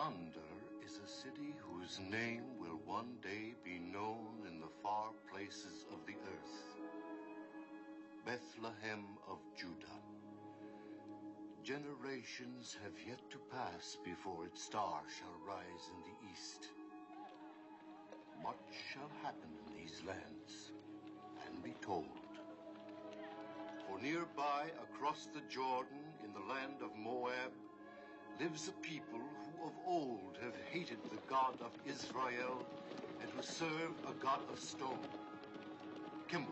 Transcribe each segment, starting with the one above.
Yonder is a city whose name will one day be known in the far places of the earth. Bethlehem of Judah. Generations have yet to pass before its star shall rise in the east. Much shall happen in these lands and be told. For nearby, across the Jordan, in the land of Moab, lives a people who of old have hated the God of Israel and who serve a God of stone, Chemosh,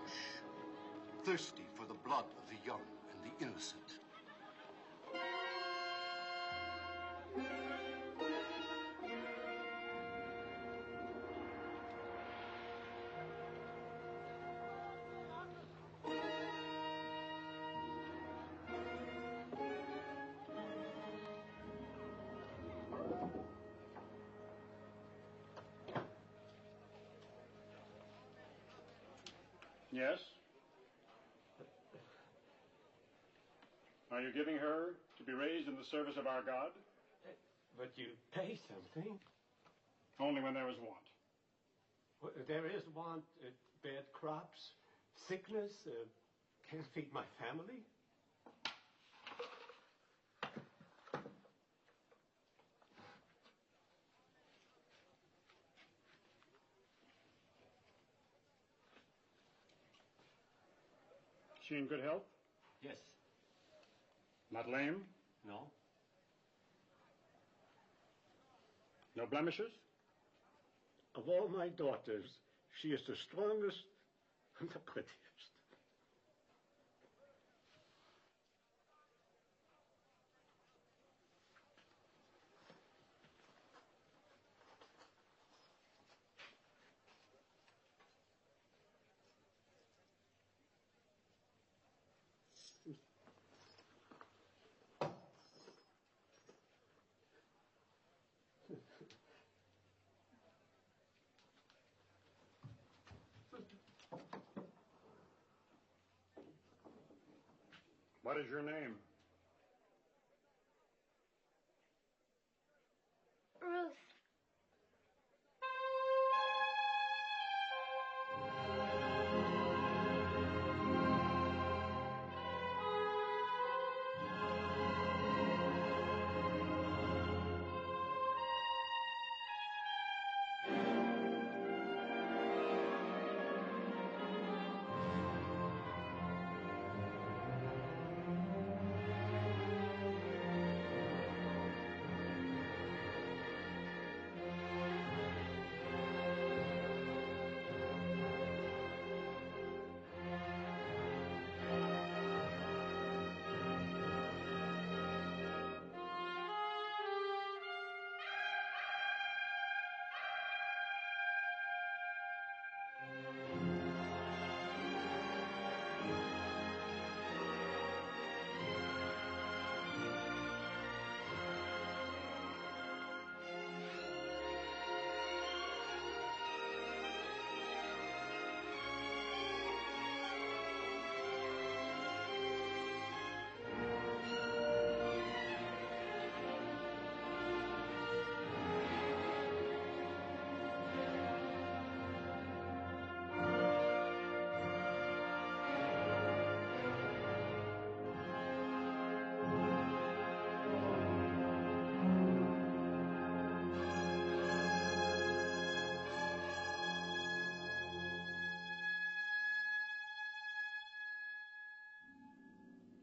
thirsty for the blood of the young and the innocent. Yes? Are you giving her to be raised in the service of our God? But you pay something. Only when there is want. Well, there is want, bad crops, sickness, can't feed my family. She in good health? Yes. Not lame? No. No blemishes? Of all my daughters, she is the strongest and the prettiest. What is your name? Ruth.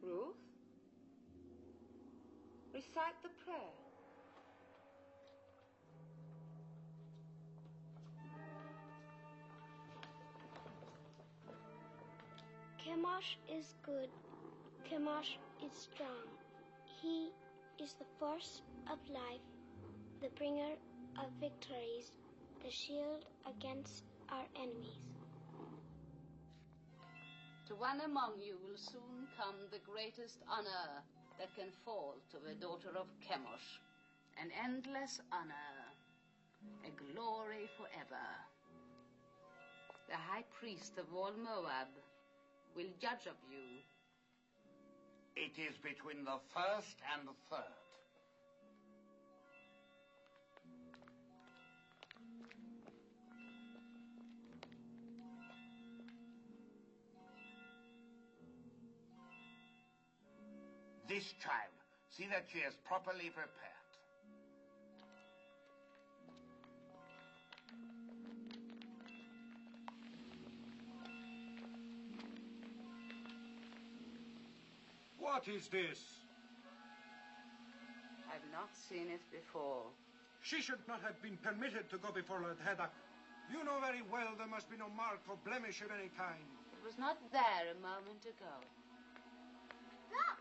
Ruth, recite the prayer. Chemosh is good. Chemosh is strong. He is the force of life, the bringer of victories, the shield against our enemies. To one among you will soon come the greatest honor that can fall to the daughter of Chemosh, an endless honor, a glory forever. The high priest of all Moab will judge of you. It is between the first and the third. this child. See that she is properly prepared. What is this? I've not seen it before. She should not have been permitted to go before Lord Haddock. You know very well there must be no mark or blemish of any kind. It was not there a moment ago. Look!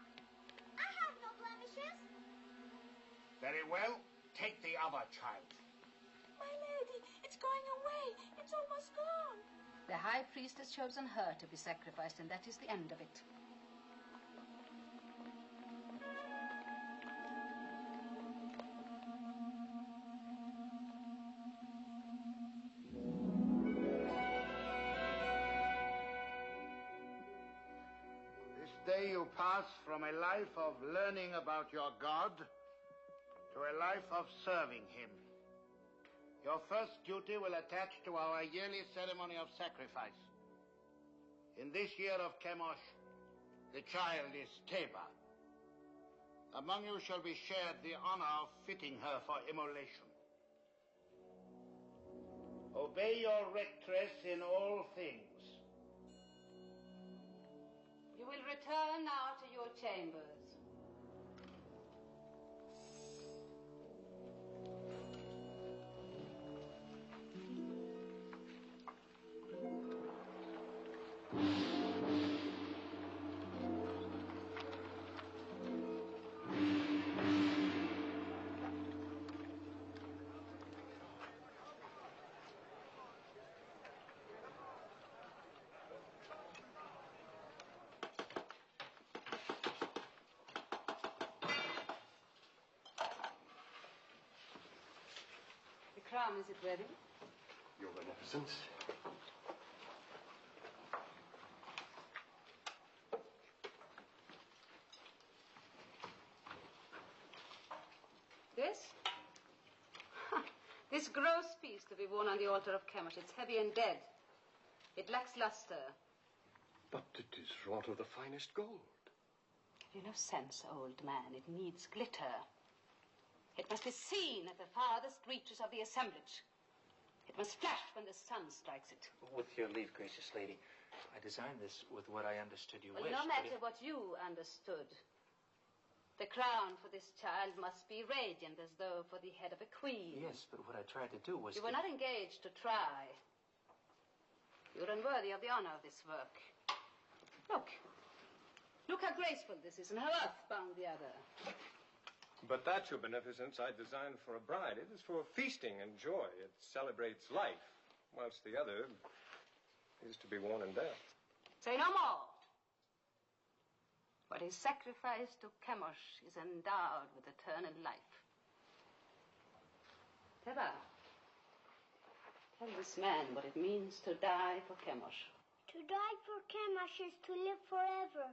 I have no blemishes. Very well. Take the other child. My lady, it's going away. It's almost gone. The high priest has chosen her to be sacrificed, and that is the end of it. Day you pass from a life of learning about your God to a life of serving him. Your first duty will attach to our yearly ceremony of sacrifice. In this year of Chemosh, the child is Teba. Among you shall be shared the honor of fitting her for immolation. Obey your rectress in all things. You will return now to your chambers. Crown, is it ready? Your Beneficence. This? This gross piece to be worn on the altar of Chemosh. It's heavy and dead. It lacks luster. But it is wrought of the finest gold. Have you no sense, old man? It needs glitter. It must be seen at the farthest reaches of the assemblage. It must flash when the sun strikes it. With your leave, gracious lady, I designed this with what I understood you wished. No matter what you understood. The crown for this child must be radiant, as though for the head of a queen. Yes, but what I tried to do was You were not engaged to try. You're unworthy of the honor of this work. Look. Look how graceful this is and how earthbound the other. But that, Your Beneficence, I designed for a bride. It is for feasting and joy. It celebrates life, whilst the other is to be worn in death. Say no more. What is sacrificed to Chemosh is endowed with eternal life. Teba, tell this man what it means to die for Chemosh. To die for Chemosh is to live forever.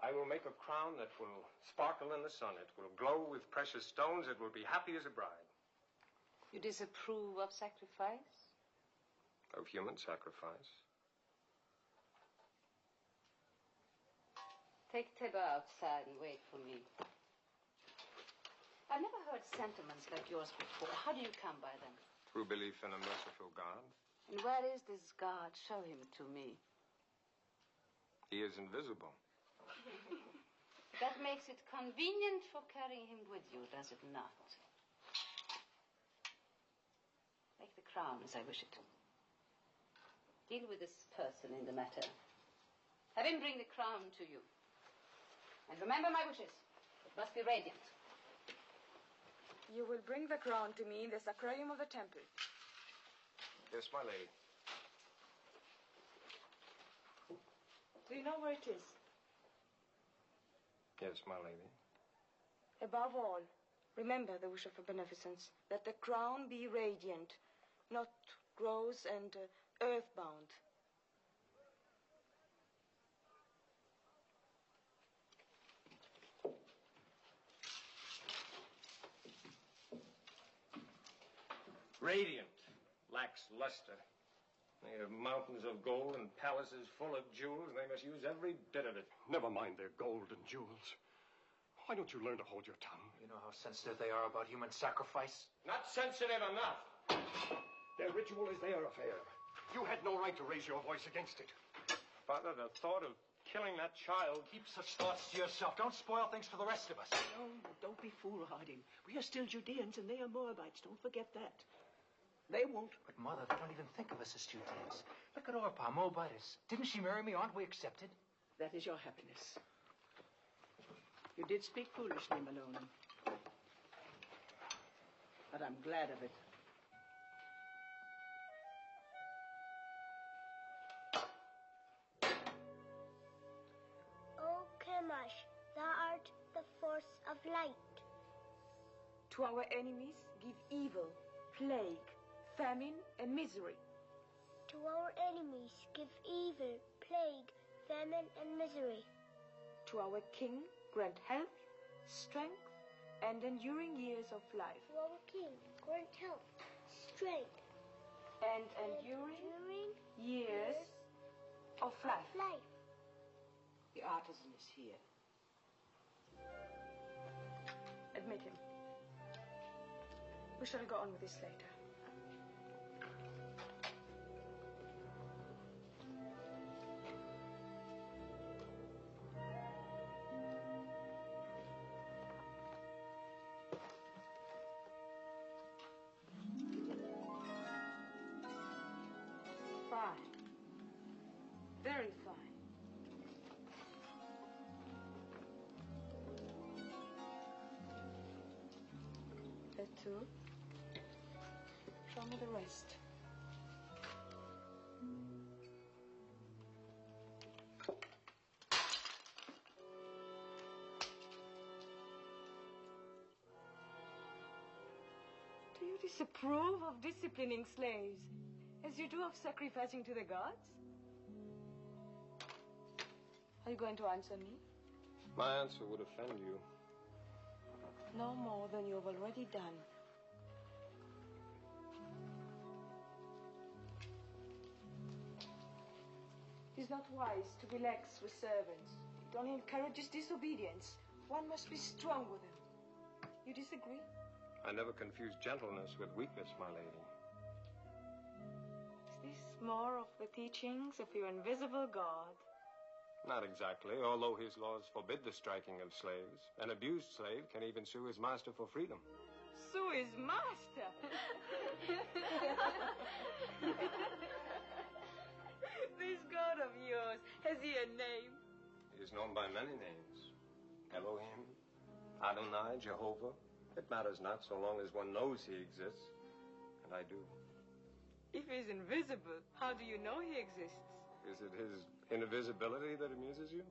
I will make a crown that will sparkle in the sun. It will glow with precious stones. It will be happy as a bride. You disapprove of sacrifice? Of human sacrifice. Take Teba outside and wait for me. I've never heard sentiments like yours before. How do you come by them? Through belief in a merciful God. And where is this God? Show him to me. He is invisible. That makes it convenient for carrying him with you, does it not? Make the crown as I wish it. Deal with this person in the matter. Have him bring the crown to you. And remember my wishes. It must be radiant. You will bring the crown to me in the sacrarium of the temple. Yes, my lady. Do you know where it is? Yes, my lady. Above all, remember the wish of a beneficence, that the crown be radiant, not gross and earthbound. Radiant, lacks luster. They have mountains of gold and palaces full of jewels, and they must use every bit of it. Never mind their gold and jewels. Why don't you learn to hold your tongue? You know how sensitive they are about human sacrifice? Not sensitive enough. Their ritual is their affair. You had no right to raise your voice against it. Father, the thought of killing that child... Keep such thoughts to yourself. Don't spoil things for the rest of us. No, don't be foolhardy. We are still Judeans and they are Moabites. Don't forget that. They won't. But, Mother, they don't even think of us as Judeans. Look at Orpah, Moabitess. Didn't she marry me? Aren't we accepted? That is your happiness. You did speak foolishly, Maloney. But I'm glad of it. O Chemosh, thou art the force of light. To our enemies, give evil, plague, famine, and misery. To our enemies, give evil, plague, famine, and misery. To our king, grant health, strength, and enduring years of life. To our king, grant health, strength, And enduring years of life. The artisan is here. Admit him. We shall go on with this later. Fine. Very fine. That too. Show me the rest. Do you disapprove of disciplining slaves as you do of sacrificing to the gods? Are you going to answer me? My answer would offend you. No more than you have already done. It is not wise to be lax with servants. It only encourages disobedience. One must be strong with them. You disagree? I never confuse gentleness with weakness, my lady. Is this more of the teachings of your invisible God? Not exactly, although his laws forbid the striking of slaves. An abused slave can even sue his master for freedom. Sue his master! This God of yours, has he a name? He is known by many names. Elohim, Adonai, Jehovah. It matters not so long as one knows he exists. And I do. If he's invisible, how do you know he exists? Is it his invisibility that amuses you?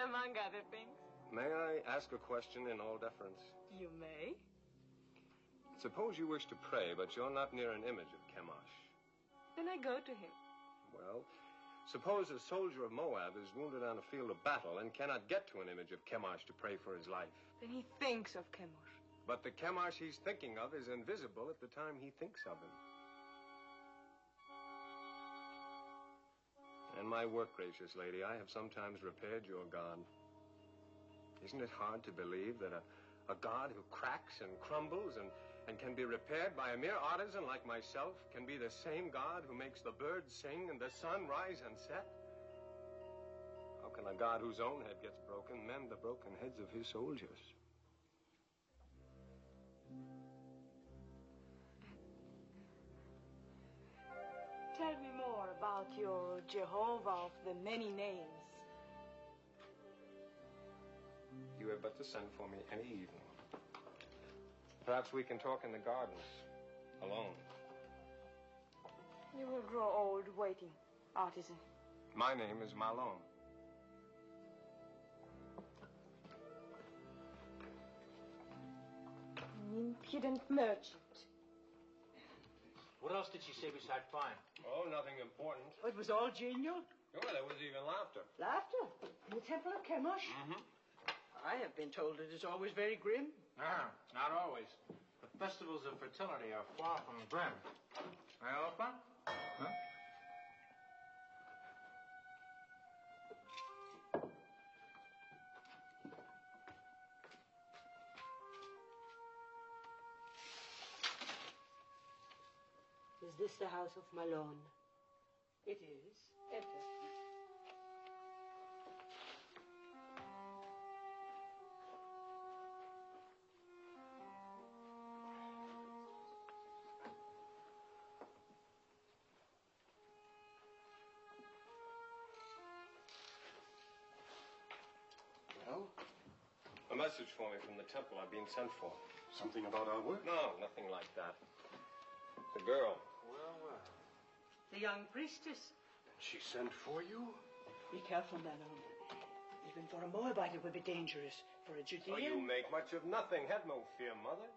Among other things. May I ask a question in all deference? You may. Suppose you wish to pray, but you're not near an image of Chemosh. Then I go to him. Well, suppose a soldier of Moab is wounded on a field of battle and cannot get to an image of Chemosh to pray for his life. Then he thinks of Chemosh. But the Chemosh he's thinking of is invisible at the time he thinks of him. In my work, gracious lady, I have sometimes repaired your God. Isn't it hard to believe that a God who cracks and crumbles and can be repaired by a mere artisan like myself can be the same God who makes the birds sing and the sun rise and set? How can a God whose own head gets broken mend the broken heads of his soldiers? Tell me more about your Jehovah of the many names. You have but to send for me any evening. Perhaps we can talk in the gardens, alone. You will grow old waiting, artisan. My name is Malone. An impudent merchant. What else did she say besides fine? Oh, nothing important. It was all genial. Oh, there was even laughter. Laughter? In the temple of Chemosh? Mm-hmm. I have been told it is always very grim. Not always. The festivals of fertility are far from grim. Iopa? Huh? Is this the house of Malone? It is. Enter. Well? A message for me from the temple. I've been sent for. Something about our work? No, nothing like that. The girl. Well, well. The young priestess. She sent for you? Be careful, Malone. Even for a Moabite it would be dangerous. For a Judean... Oh, you make much of nothing. Have no fear, Mother.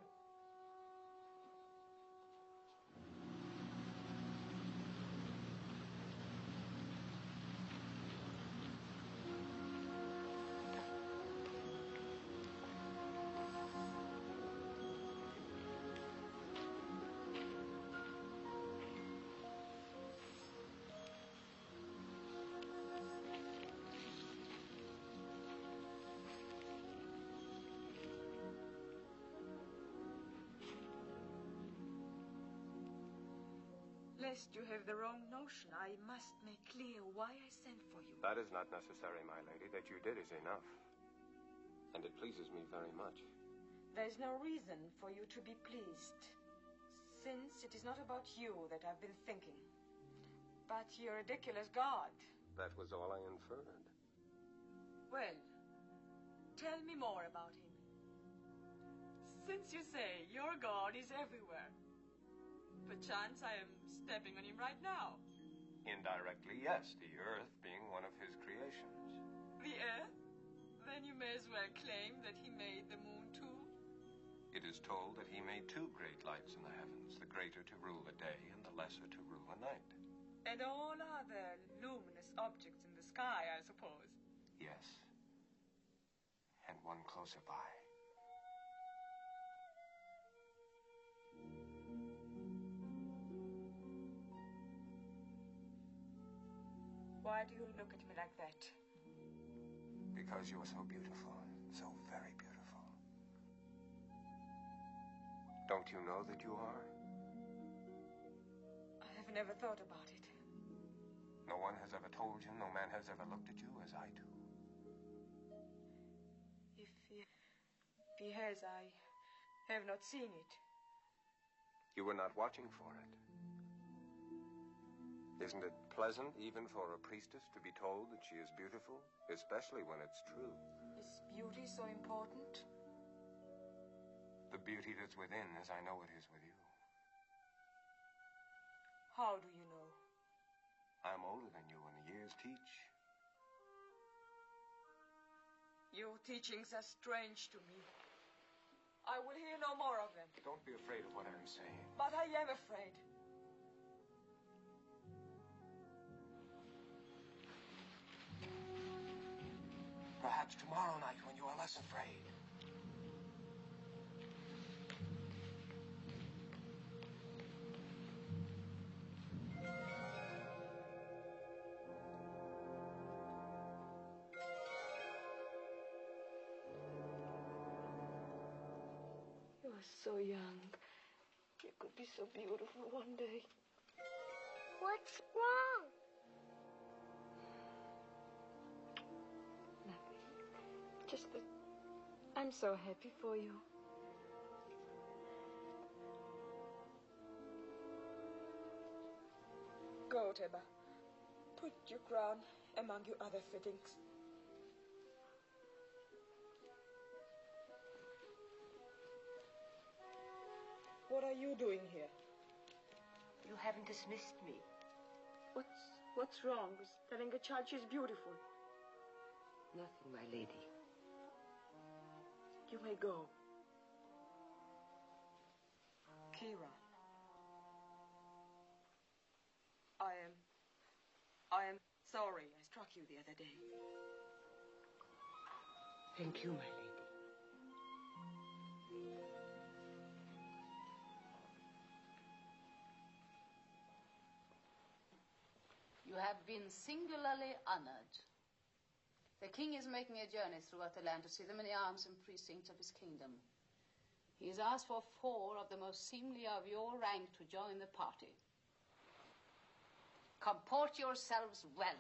Lest you have the wrong notion, I must make clear why I sent for you. That is not necessary, my lady. That you did is enough. And it pleases me very much. There's no reason for you to be pleased, since it is not about you that I've been thinking, but your ridiculous God. That was all I inferred. Well, tell me more about him. Since you say your God is everywhere, perchance I am stepping on him right now. Indirectly, yes, the earth being one of his creations. The earth? Then you may as well claim that he made the moon too. It is told that he made two great lights in the heavens, the greater to rule the day and the lesser to rule the night. And all other luminous objects in the sky, I suppose. Yes. And one closer by. Why do you look at me like that? Because you are so beautiful, so very beautiful. Don't you know that you are? I have never thought about it. No one has ever told you, no man has ever looked at you as I do. If he has, I have not seen it. You were not watching for it. Isn't it pleasant, even for a priestess, to be told that she is beautiful, especially when it's true? Is beauty so important? The beauty that's within, as I know it is with you. How do you know? I'm older than you, and the years teach. Your teachings are strange to me. I will hear no more of them. Don't be afraid of what I'm saying. But I am afraid. Perhaps tomorrow night when you are less afraid. You are so young. You could be so beautiful one day. What's wrong? Nothing. Just that I'm so happy for you. Go, Teba. Put your crown among your other fittings. What are you doing here? You haven't dismissed me. What's wrong with telling a child she's beautiful? Nothing, my lady. You may go. Kira. I am sorry I struck you the other day. Thank you, my lady. have been singularly honored. The king is making a journey throughout the land to see the many arms and precincts of his kingdom. He has asked for 4 of the most seemly of your rank to join the party. Comport yourselves well.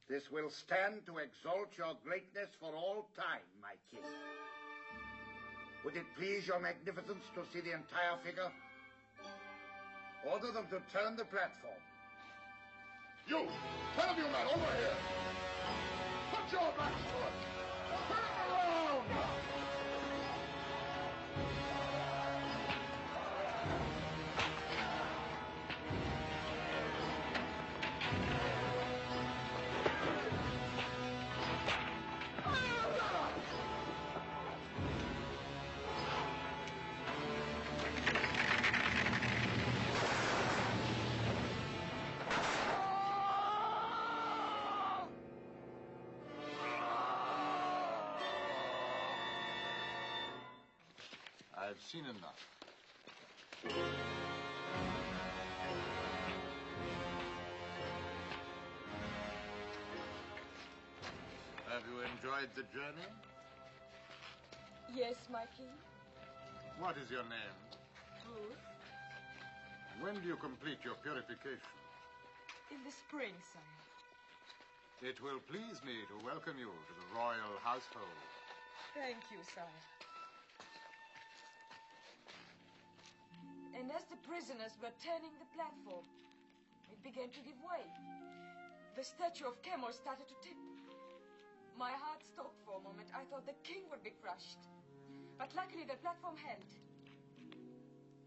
This will stand to exalt your greatness for all time, my king. Would it please your magnificence to see the entire figure? Order them to turn the platform. You! 10 of you men, over here! Put your backs to it! Turn it around! I've seen enough. Have you enjoyed the journey? Yes, my king. What is your name? Ruth. When do you complete your purification? In the spring, sire. It will please me to welcome you to the royal household. Thank you, sire. And as the prisoners were turning the platform, it began to give way. The statue of Chemosh started to tip. My heart stopped for a moment. I thought the king would be crushed. But luckily the platform held.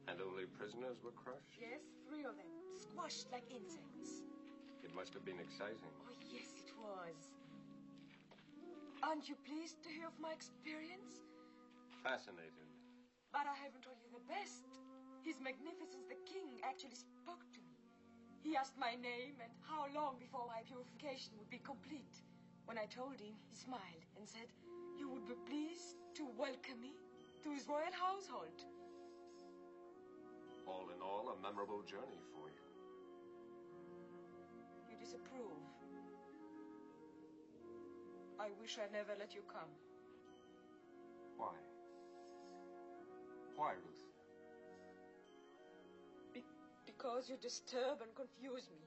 And only prisoners were crushed? Yes, 3 of them, squashed like insects. It must have been exciting. Oh, yes, it was. Aren't you pleased to hear of my experience? Fascinated. But I haven't told you the best. His Magnificence the King actually spoke to me. He asked my name and how long before my purification would be complete. When I told him, he smiled and said he would be pleased to welcome me to his royal household. All in all, a memorable journey for you. You disapprove. I wish I never let you come. Why? Why, Ruth? Because you disturb and confuse me.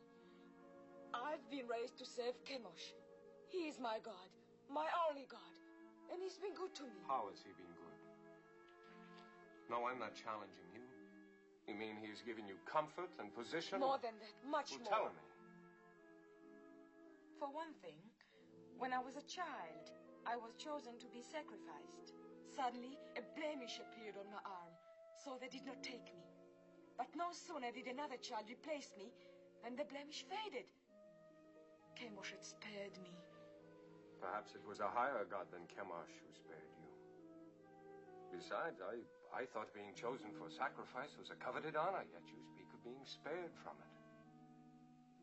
I've been raised to serve Chemosh. He is my God, my only God, and he's been good to me. How has he been good? No, I'm not challenging you. You mean he's given you comfort and position? More than that, much well, more. Tell me. For one thing, when I was a child, I was chosen to be sacrificed. Suddenly, a blemish appeared on my arm, so they did not take me. But no sooner did another child replace me than the blemish faded. Chemosh had spared me. Perhaps it was a higher god than Chemosh who spared you. Besides, I thought being chosen for sacrifice was a coveted honor, yet you speak of being spared from it.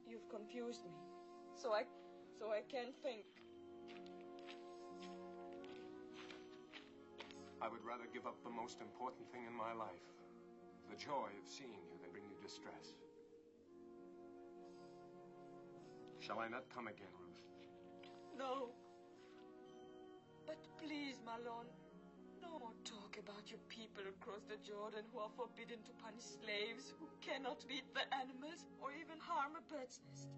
You've confused me, so I can't think. I would rather give up the most important thing in my life. The joy of seeing you than bring you distress. Shall I not come again, Ruth? No. But please, Malone, no more talk about your people across the Jordan who are forbidden to punish slaves, who cannot beat the animals or even harm a bird's nest.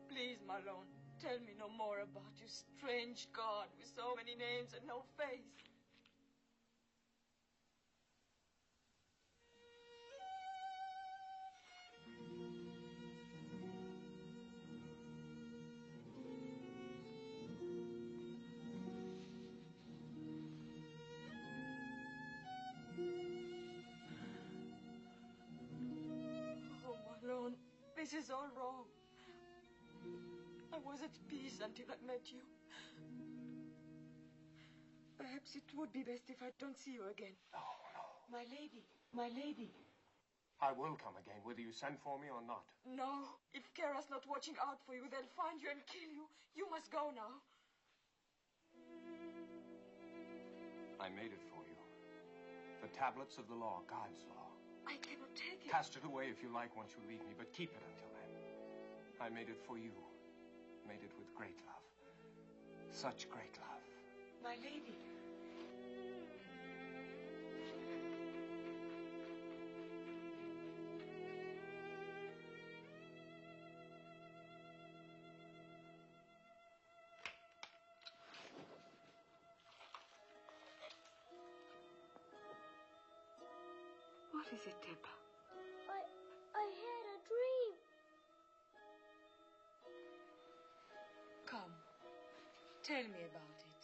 Please, Malone, tell me no more about your strange God with so many names and no face. This is all wrong. I was at peace until I met you. Perhaps it would be best if I don't see you again. No. My lady. I will come again, whether you send for me or not. No. If Kara's not watching out for you, they'll find you and kill you. You must go now. I made it for you. The tablets of the law, God's law. I cannot take it. Cast it away if you like once you leave me, but keep it until then. I made it for you. Made it with great love. Such great love. My lady. What is it, Teba? I had a dream. Come. Tell me about it.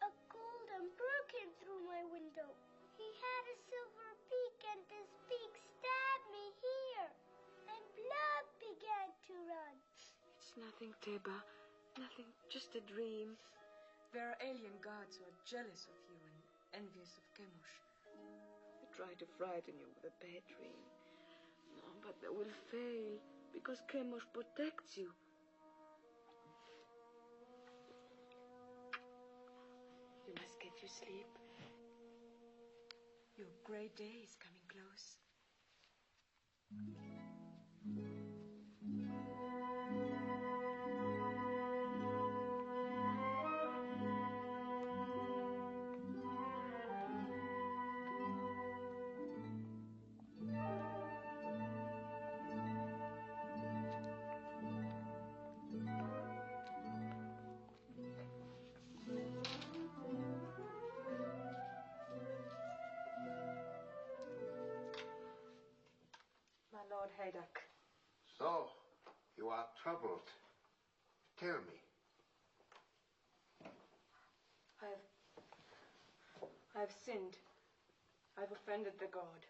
A golden bird came through my window. He had a silver beak, and this beak stabbed me here. And blood began to run. It's nothing, Teba. Nothing, just a dream. There are alien gods who are jealous of you and envious of Chemosh. They try to frighten you with a bad dream. No, but they will fail, because Chemosh protects you. You must get your sleep. Your great day is coming close. My Lord Haydock. So, you are troubled. Tell me. I've sinned. I've offended the god.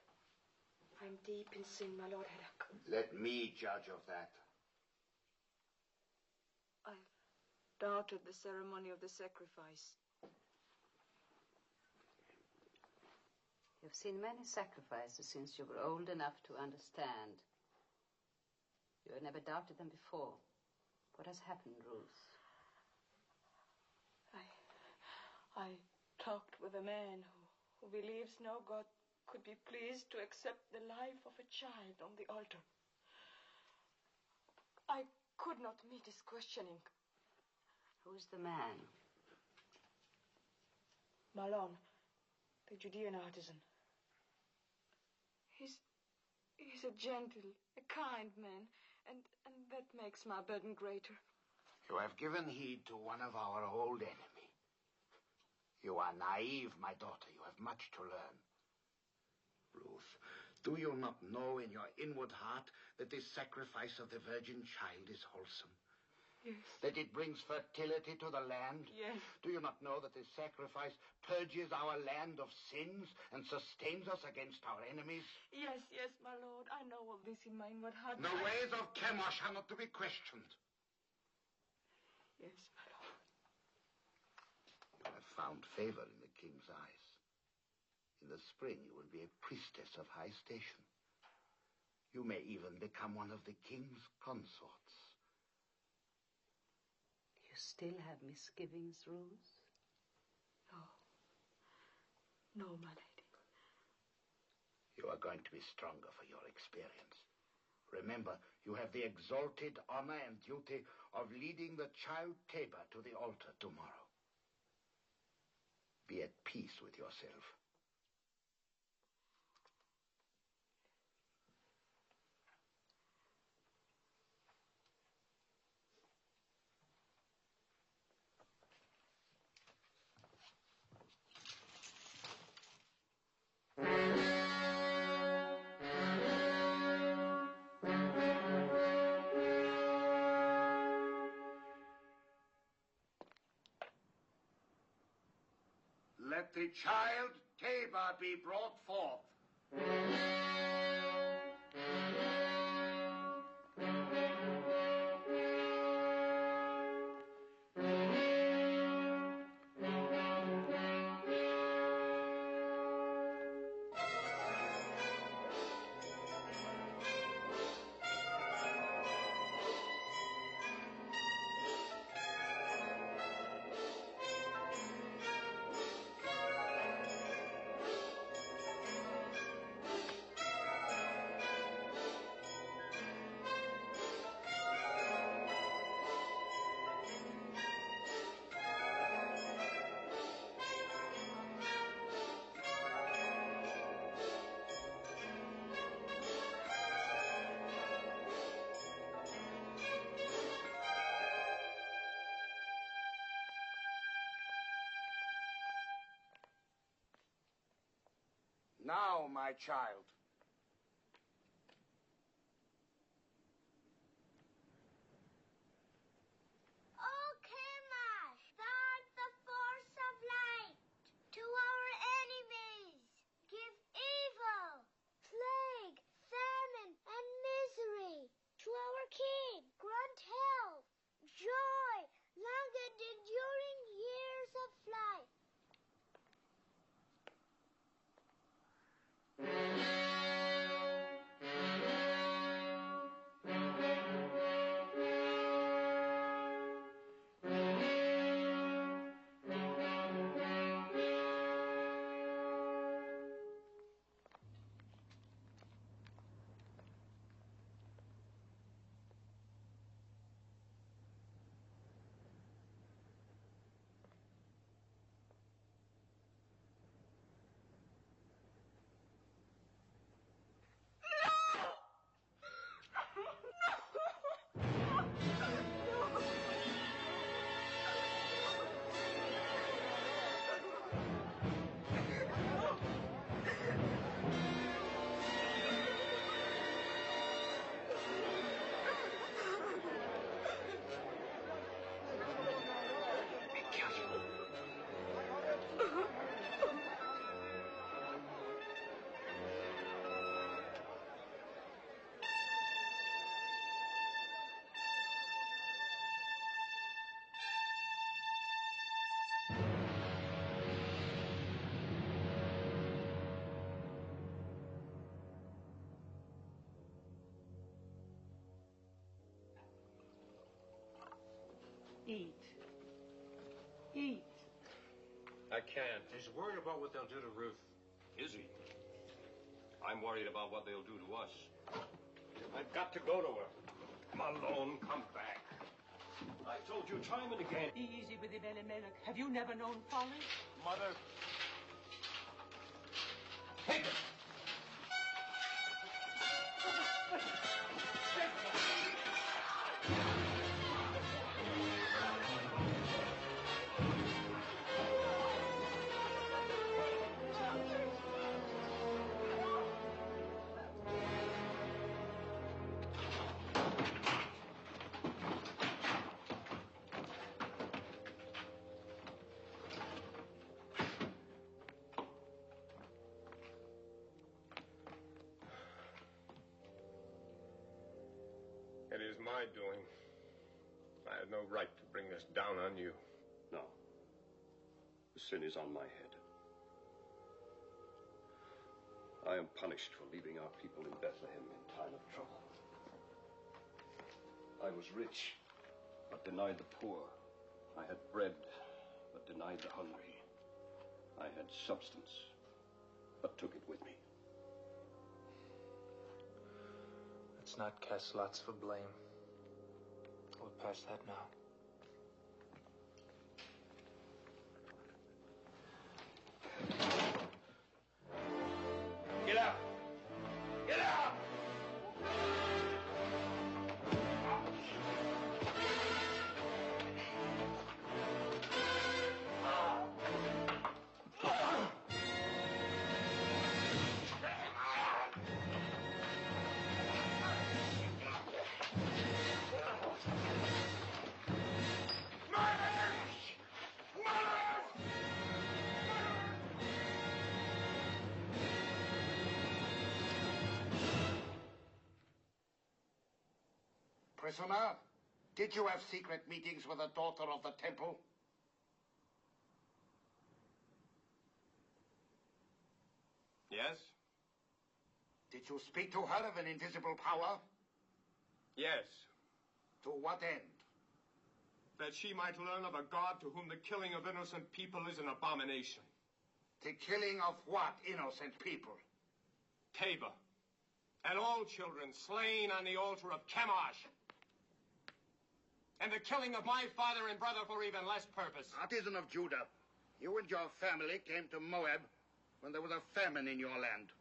I'm deep in sin, my Lord Haydock. Let me judge of that. I've doubted the ceremony of the sacrifice. You've seen many sacrifices since you were old enough to understand. You had never doubted them before. What has happened, Ruth? I talked with a man who believes no God could be pleased to accept the life of a child on the altar. I could not meet his questioning. Who's the man? Malon, the Judean artisan. He's a gentle, a kind man, and that makes my burden greater. You have given heed to one of our old enemy. You are naive, my daughter. You have much to learn. Ruth, do you not know in your inward heart that this sacrifice of the virgin child is wholesome? Yes. That it brings fertility to the land? Yes. Do you not know that this sacrifice purges our land of sins and sustains us against our enemies? Yes, my Lord. I know all this in my inward heart. The ways of Chemosh are not to be questioned. Yes, my Lord. You have found favor in the king's eyes. In the spring, you will be a priestess of high station. You may even become one of the king's consorts. You still have misgivings, Ruth? No, my lady. You are going to be stronger for your experience. Remember, you have the exalted honor and duty of leading the child Teba to the altar tomorrow. Be at peace with yourself. Let the child Teba be brought forth. Now, my child. Oh, Kamash, guard the force of light. To our enemies, give evil, plague, famine, and misery. To our king, grant health, joy, long and enduring years of life. Eat. Eat. I can't. He's worried about what they'll do to Ruth. Is he? I'm worried about what they'll do to us. I've got to go to her. Malone, come back. I told you time and again. Easy with him, Elimelech. Have you never known folly? Mother. Take it! It is my doing. I had no right to bring this down on you. No. The sin is on my head. I am punished for leaving our people in Bethlehem in time of trouble. I was rich, but denied the poor. I had bread, but denied the hungry. I had substance, but took it with me. Let's not cast lots for blame. We're past that now. Get out! Get out! Prisoner, did you have secret meetings with the daughter of the temple? Yes? Did you speak to her of an invisible power? Yes. To what end? That she might learn of a God to whom the killing of innocent people is an abomination. The killing of what innocent people? Tabor. And all children slain on the altar of Chemosh. And the killing of my father and brother for even less purpose. Artisan of Judah, you and your family came to Moab when there was a famine in your land.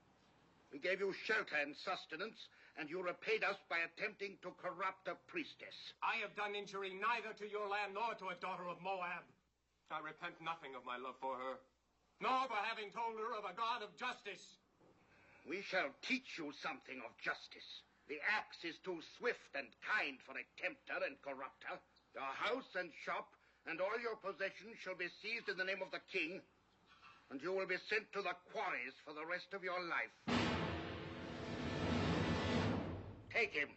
We gave you shelter and sustenance, and you repaid us by attempting to corrupt a priestess. I have done injury neither to your land nor to a daughter of Moab. I repent nothing of my love for her, nor for having told her of a God of justice. we shall teach you something of justice. The axe is too swift and kind for a tempter and corrupter. Your house and shop and all your possessions shall be seized in the name of the king, and you will be sent to the quarries for the rest of your life. Take him.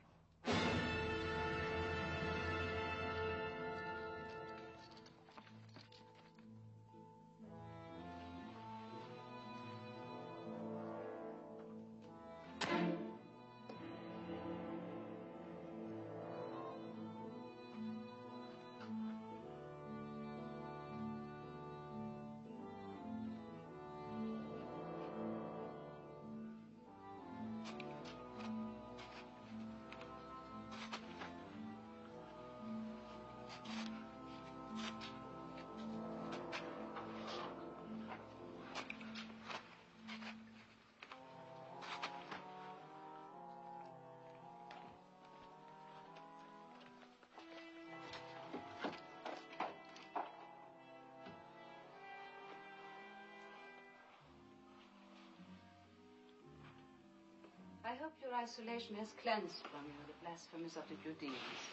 I hope your isolation has cleansed from you the blasphemies of the Judeans.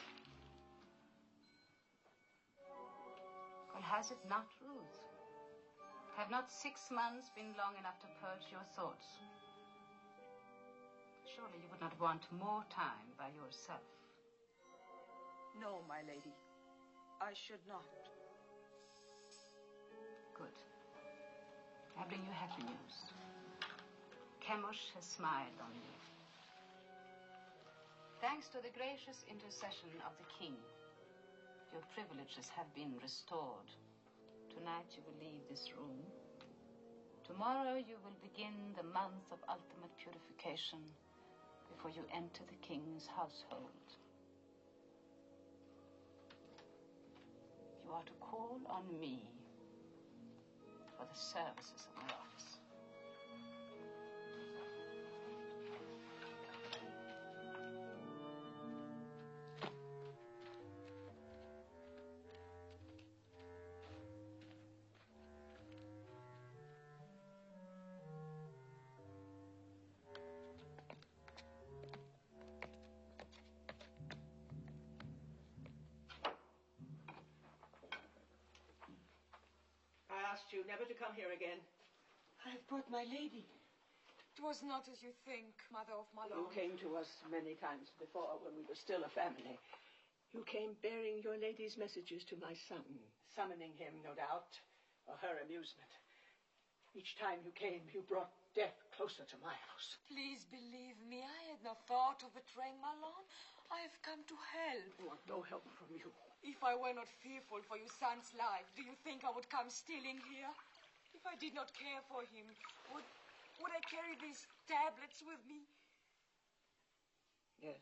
Well, has it not, Ruth? Have not 6 months been long enough to purge your thoughts? Surely you would not want more time by yourself. No, my lady. I should not. Good. I bring you happy news. Chemosh has smiled on you. Thanks to the gracious intercession of the king, your privileges have been restored. Tonight you will leave this room. Tomorrow you will begin the month of ultimate purification before you enter the king's household. You are to call on me for the services of my office. I asked you never to come here again. I've brought my lady. It was not as you think, mother of my You lord. came to us many times before when we were still a family. You came bearing your lady's messages to my son, summoning him, no doubt, for her amusement. Each time you came, you brought death closer to my house. Please believe me, I had no thought of betraying my lord. I have come to help. I want no help from you. If I were not fearful for your son's life, do you think I would come stealing here? If I did not care for him, would I carry these tablets with me? Yes.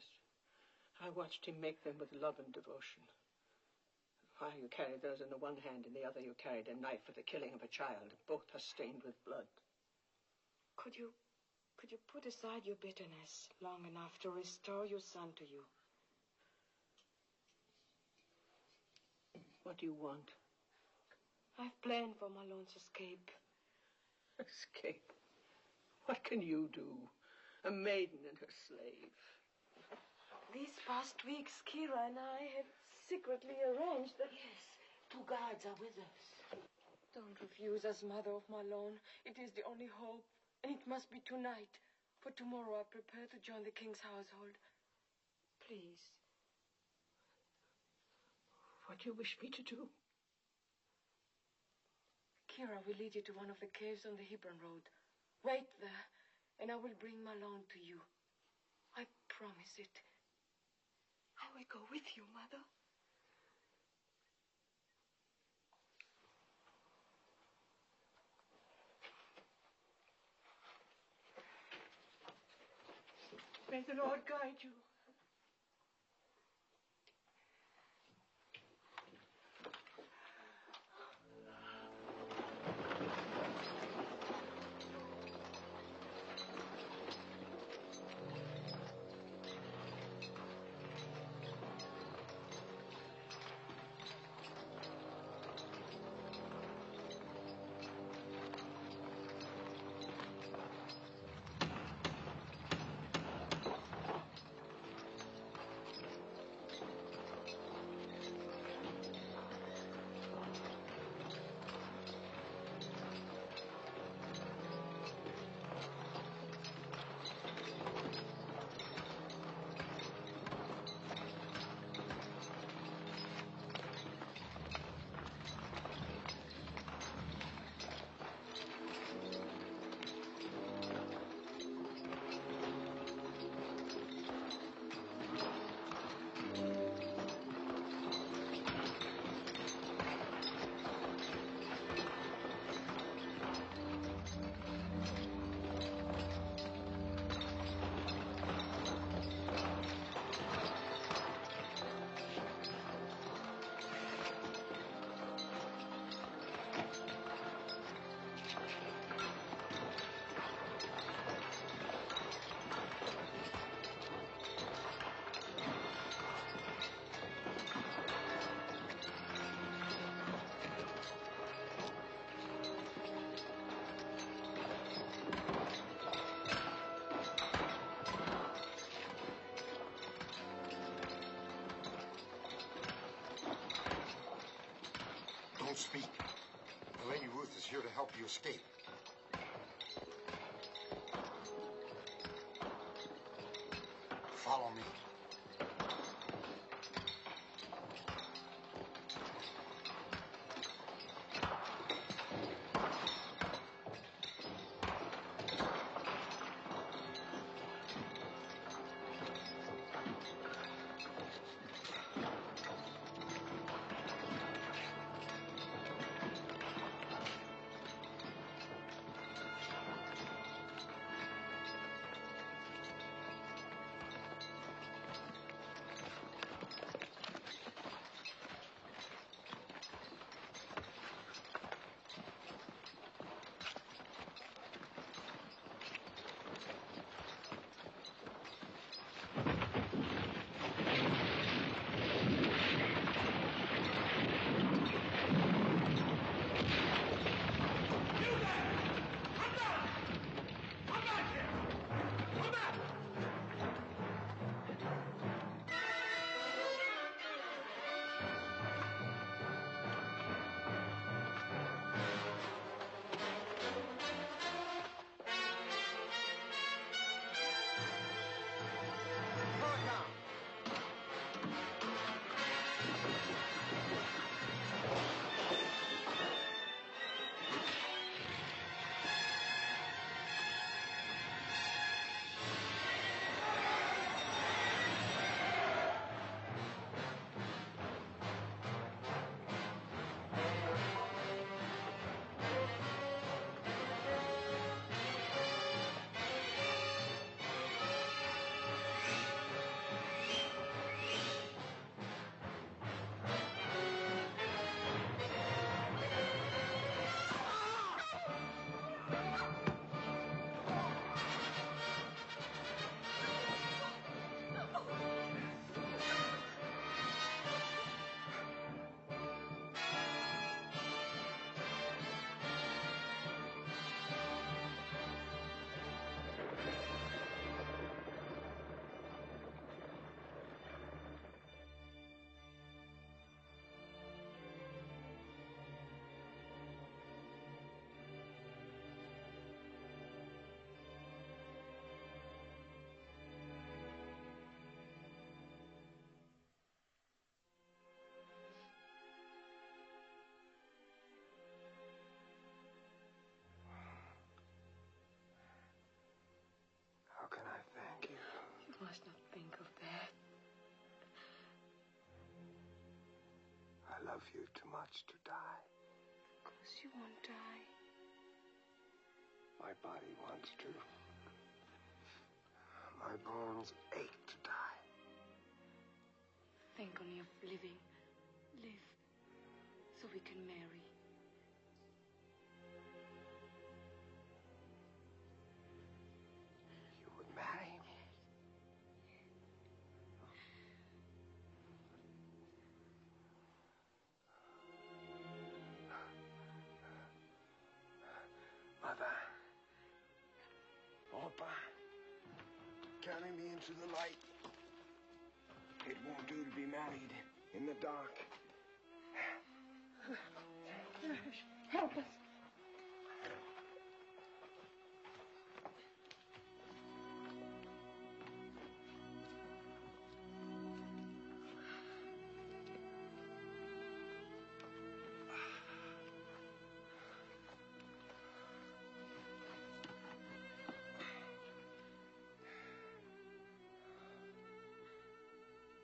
I watched him make them with love and devotion. While you carried those in the one hand, in the other you carried a knife for the killing of a child. Both are stained with blood. Could you put aside your bitterness long enough to restore your son to you? What do you want? I've planned for Malon's escape. Escape? What can you do? A maiden and her slave. These past weeks, Kira and I have secretly arranged that... Yes, 2 guards are with us. Don't refuse us, mother of Malone. It is the only hope, and it must be tonight. For tomorrow I prepare to join the king's household. Please. What do you wish me to do? Kira will lead you to one of the caves on the Hebron Road. Wait there, and I will bring Malone to you. I promise it. I will go with you, Mother. May the Lord guide you. Don't speak. The Lady Ruth is here to help you escape. Follow me. How can I thank you? You must not think of that. I love you too much to die. Of course you won't die. My body wants to. My bones ache to die. Think only of living. Live. So we can marry. You would marry me? Mother. Papa. Carry me into the light. It won't do to be married in the dark. Help us.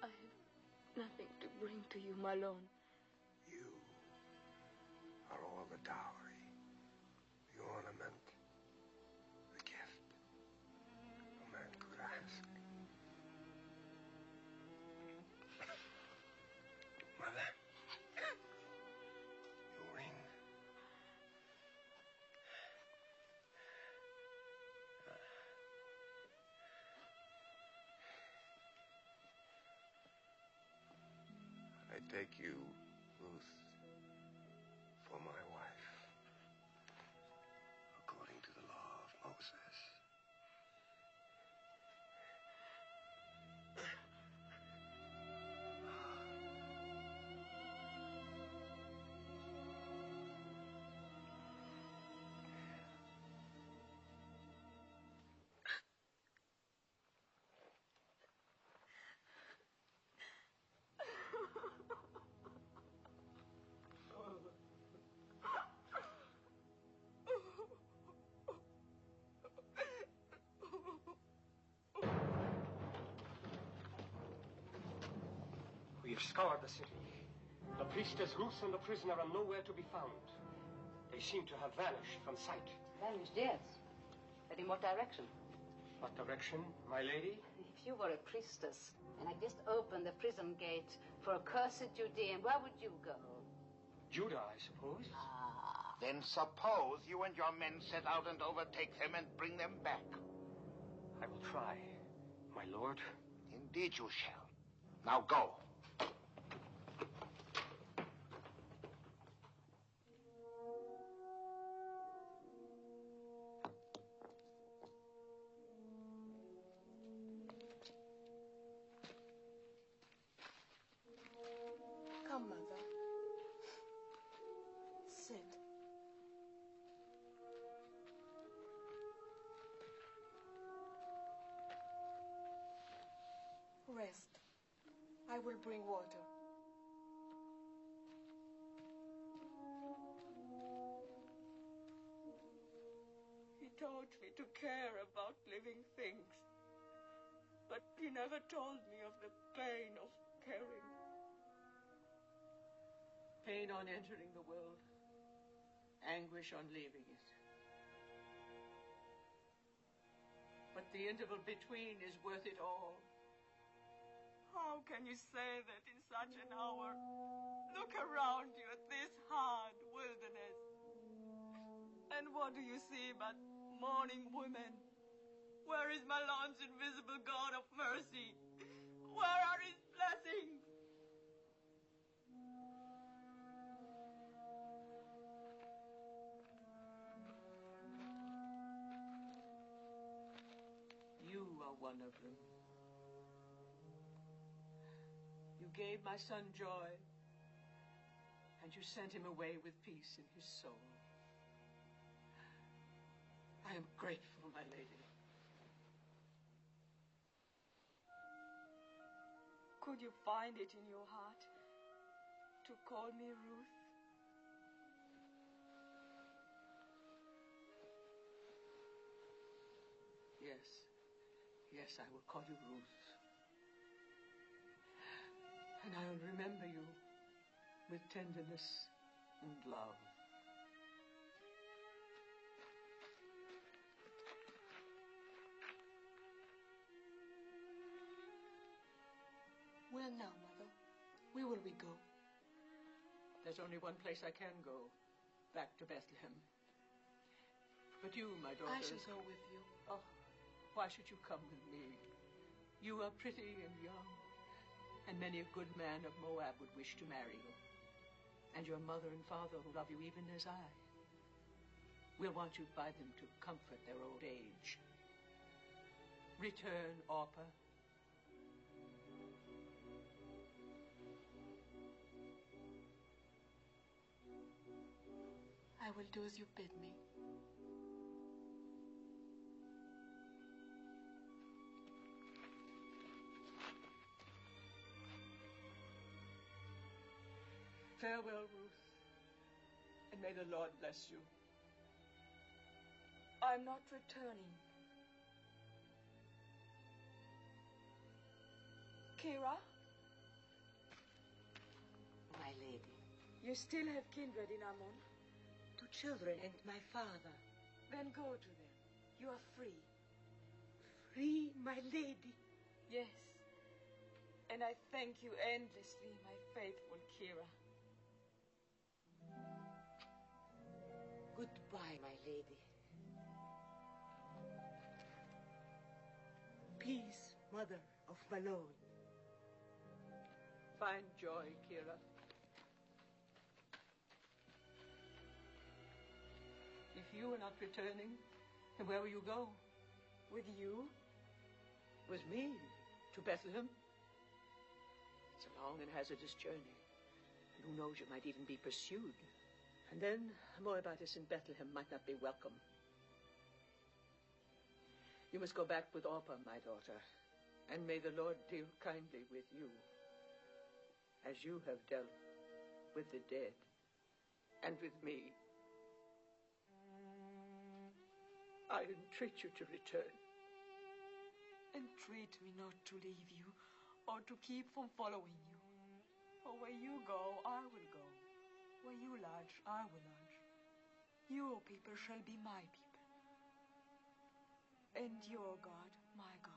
I have nothing to bring to you, Malone. You are all the dowry, the ornament, the gift a man could ask. Mother, your ring. I take you, Ruth, for my wife, according to the law of Moses. We've scoured the city. The priestess Ruth and the prisoner are nowhere to be found. They seem to have vanished from sight. Vanished, yes. But in what direction? What direction, my lady? If you were a priestess, and I just opened the prison gate for a cursed Judean, where would you go? Judah, I suppose. Ah. Then suppose you and your men set out and overtake them and bring them back. I will try, my lord. Indeed you shall. Now go. Come, Mother. Sit. Rest. I will bring water. He taught me to care about living things, but he never told me of the pain of caring. Pain on entering the world, anguish on leaving it. But the interval between is worth it all. How can you say that in such an hour? Look around you at this hard wilderness. And what do you see but mourning women? Where is my Lord's invisible God of mercy? Where are his blessings? You are one of them. You gave my son joy, and you sent him away with peace in his soul. I am grateful, my lady. Could you find it in your heart to call me Ruth? Yes. Yes, I will call you Ruth. And I will remember you with tenderness and love. Where now, Mother? Where will we go? There's only one place I can go, back to Bethlehem. But you, my daughter... I shall go with you. Oh, why should you come with me? You are pretty and young, and many a good man of Moab would wish to marry you. And your mother and father will love you even as I. We'll want you by them to comfort their old age. Return, Orpah. I will do as you bid me. Farewell, Ruth, and may the Lord bless you. I'm not returning. Kira? My lady. You still have kindred in Ammon? 2 children and my father. Then go to them. You are free. Free, my lady. Yes. And I thank you endlessly, my faithful Kira. Goodbye, my lady. Peace, mother of Malone. Find joy, Kira. If you are not returning, then where will you go? With you? With me? To Bethlehem? It's a long and hazardous journey. And who knows, you might even be pursued. And then a Moabitess in Bethlehem might not be welcome. You must go back with Orpah, my daughter. And may the Lord deal kindly with you, as you have dealt with the dead and with me. I entreat you to return. Entreat me not to leave you or to keep from following you. For where you go, I will go. Where you lodge, I will lodge. Your people shall be my people. And your God, my God.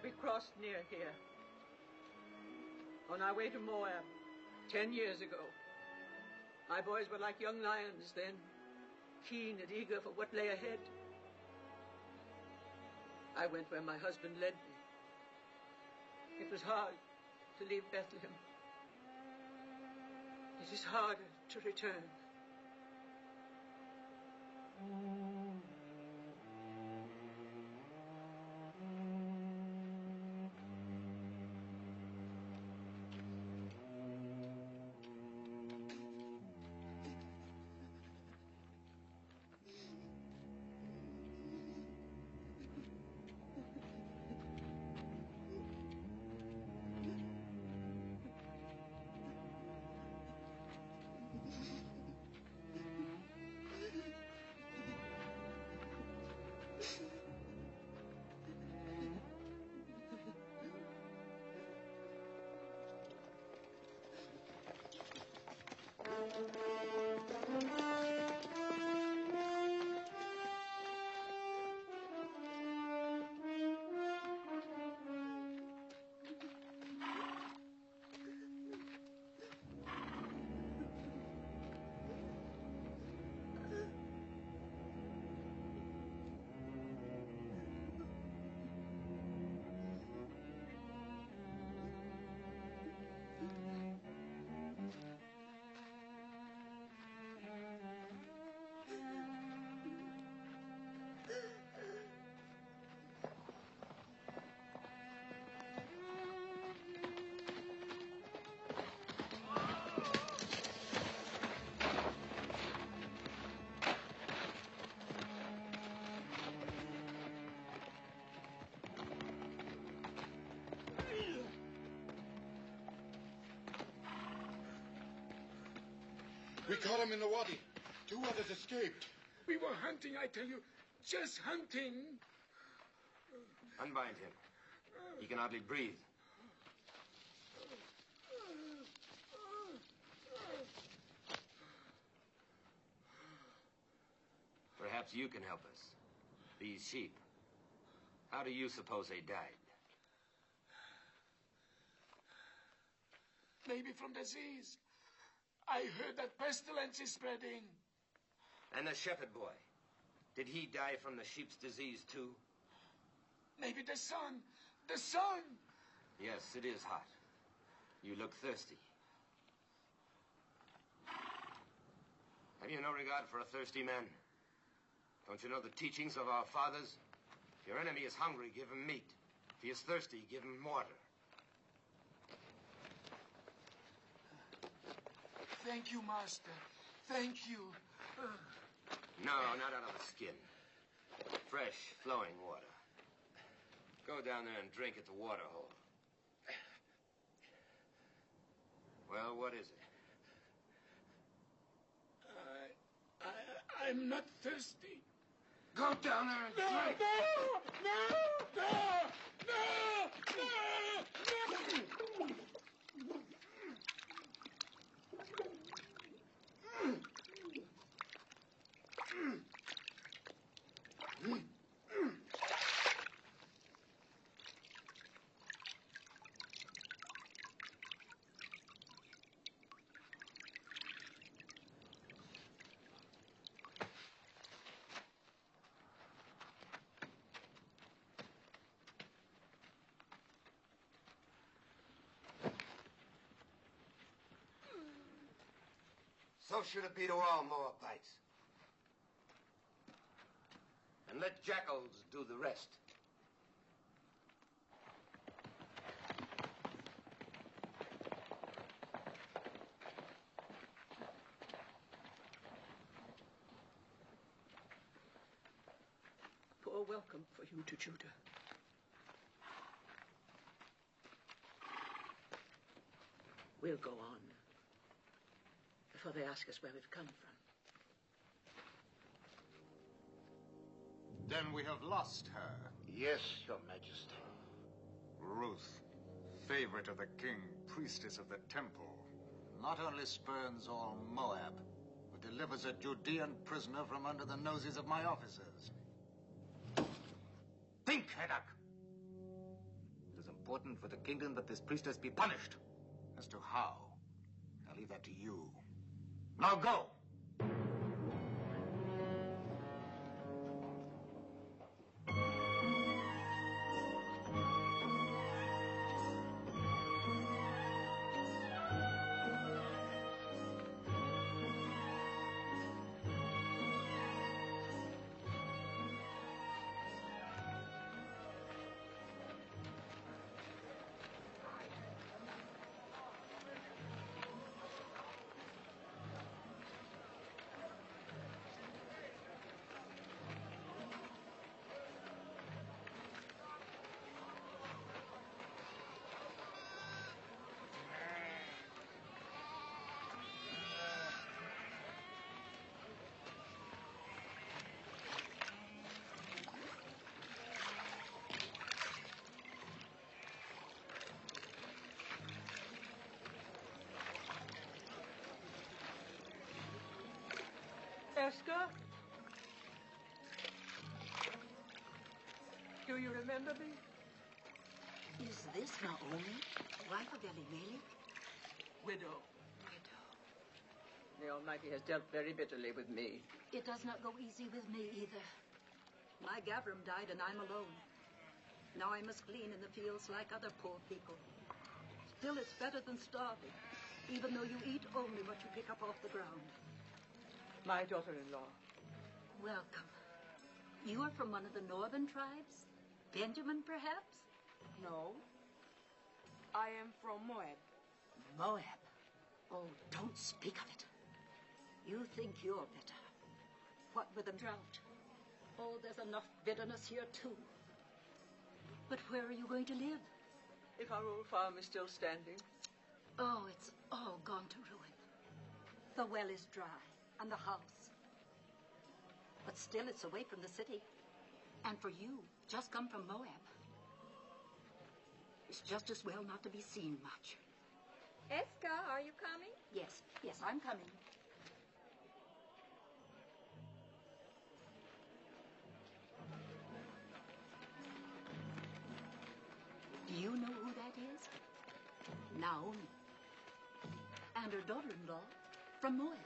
We crossed near here. On our way to Moab, 10 years ago. My boys were like young lions then, keen and eager for what lay ahead. I went where my husband led me. It was hard to leave Bethlehem. It is harder to return. We caught him in the wadi. 2 others escaped. We were hunting, I tell you. Just hunting. Unbind him. He can hardly breathe. Perhaps you can help us. These sheep. How do you suppose they died? Maybe from disease. I heard that pestilence is spreading. And the shepherd boy. Did he die from the sheep's disease too? Maybe the sun. The sun! Yes, it is hot. You look thirsty. Have you no regard for a thirsty man? Don't you know the teachings of our fathers? If your enemy is hungry, give him meat. If he is thirsty, give him water. Thank you, Master. Thank you. No, not out of the skin. Fresh, flowing water. Go down there and drink at the water hole. Well, what is it? I'm not thirsty. Go down there and drink. No! So should it be to all Moabites. And let jackals do the rest. Poor welcome for you to Judah. We'll go on before they ask us where we've come from. Then we have lost her. Yes, Your Majesty. Ruth, favorite of the king, priestess of the temple, not only spurns all Moab, but delivers a Judean prisoner from under the noses of my officers. Think, Heddak! It is important for the kingdom that this priestess be punished. As to how, I'll leave that to you. Now go! Esther? Do you remember me? Is this Naomi, wife of Elimelech? Widow. The Almighty has dealt very bitterly with me. It does not go easy with me either. My Gavram died and I'm alone. Now I must glean in the fields like other poor people. Still, it's better than starving, even though you eat only what you pick up off the ground. My daughter-in-law. Welcome. You are from one of the northern tribes? Benjamin, perhaps? No. I am from Moab. Moab? Oh, don't speak of it. You think you're better. What with the drought? Oh, there's enough bitterness here, too. But where are you going to live? If our old farm is still standing. Oh, it's all gone to ruin. The well is dry, and the house. But still, it's away from the city. And for you, just come from Moab. It's just as well not to be seen much. Eska, are you coming? Yes, I'm coming. Do you know who that is? Naomi. And her daughter-in-law from Moab.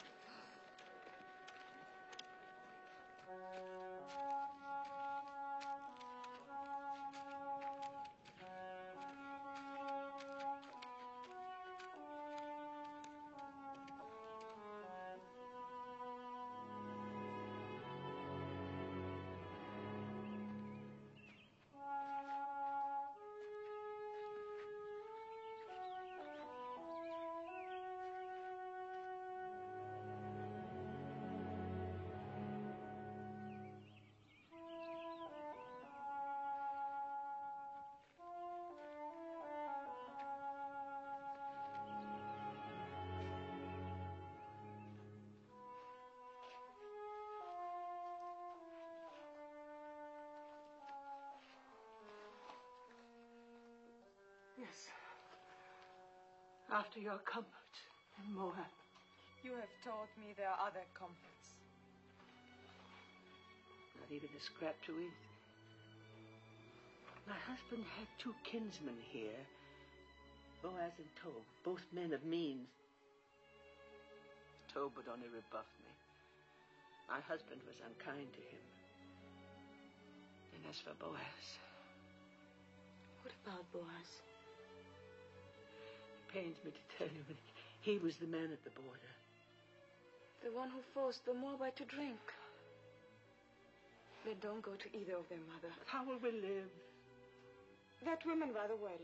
Yes. After your comfort in Moab. You have taught me there are other comforts. Not even a scrap to eat. My husband had 2 kinsmen here, Boaz and Tob, both men of means. Tob would only rebuff me. My husband was unkind to him. And as for Boaz... What about Boaz? It pains me to tell you, but he was the man at the border. The one who forced the Moabite to drink. Then don't go to either of them, Mother. How will we live? That woman rather well.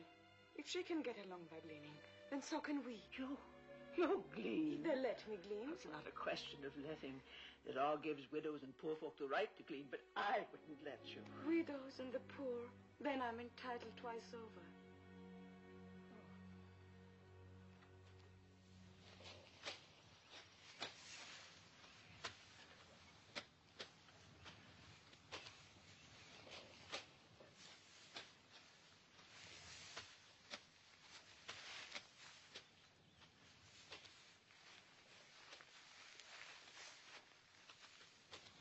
If she can get along by gleaning, then so can we. You glean. They'll let me glean. It's not a question of letting. The law gives widows and poor folk the right to glean, but I wouldn't let you. Widows and the poor. Then I'm entitled twice over.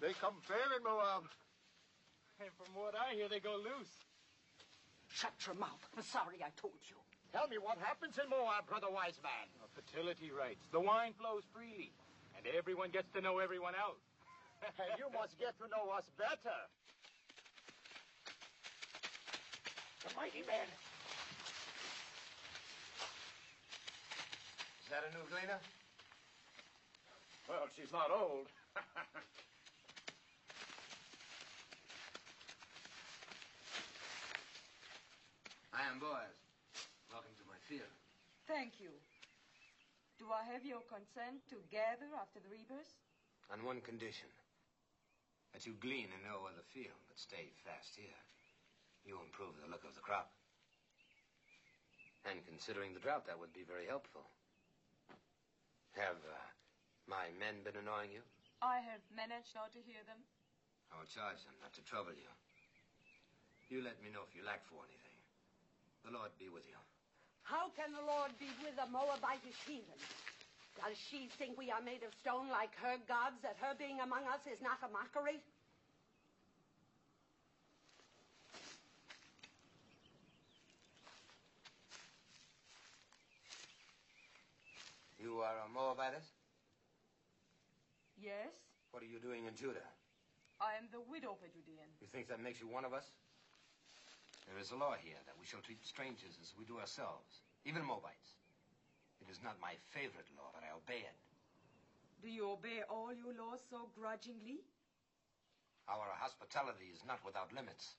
They come fair in Moab. And from what I hear, they go loose. Shut your mouth. I'm sorry I told you. Tell me what happens in Moab, Brother Wise Man. Fertility rights. The wine flows freely. And everyone gets to know everyone else. And you must get to know us better. The mighty man. Is that a new gleaner? Well, she's not old. I am Boaz. Welcome to my field. Thank you. Do I have your consent to gather after the reapers? On one condition. That you glean in no other field, but stay fast here. You improve the look of the crop. And considering the drought, that would be very helpful. Have my men been annoying you? I have managed not to hear them. I will charge them not to trouble you. You let me know if you lack for anything. The Lord be with you. How can the Lord be with a Moabitish heathen? Does she think we are made of stone like her gods, that her being among us is not a mockery? You are a Moabitess? Yes, What are you doing in Judah? I am the widow of a Judean. You think that makes you one of us? There is a law here that we shall treat strangers as we do ourselves, even Moabites. It is not my favorite law, but I obey it. Do you obey all your laws so grudgingly? Our hospitality is not without limits.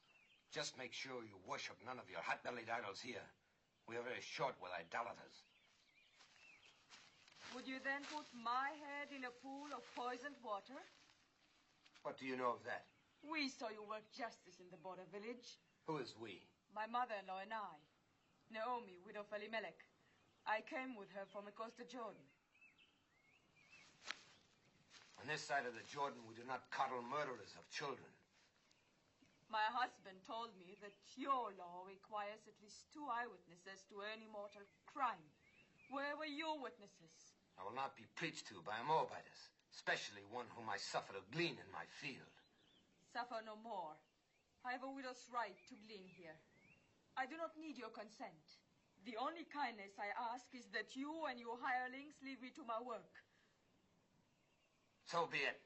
Just make sure you worship none of your hot-bellied idols here. We are very short with idolaters. Would you then put my head in a pool of poisoned water? What do you know of that? We saw you work justice in the border village. Who is we? My mother-in-law and I. Naomi, widow of Elimelech. I came with her from across the Jordan. On this side of the Jordan, we do not coddle murderers of children. My husband told me that your law requires at least 2 eyewitnesses to any mortal crime. Where were your witnesses? I will not be preached to by a Moabitess, especially one whom I suffer to glean in my field. Suffer no more. I have a widow's right to glean here. I do not need your consent. The only kindness I ask is that you and your hirelings leave me to my work. So be it.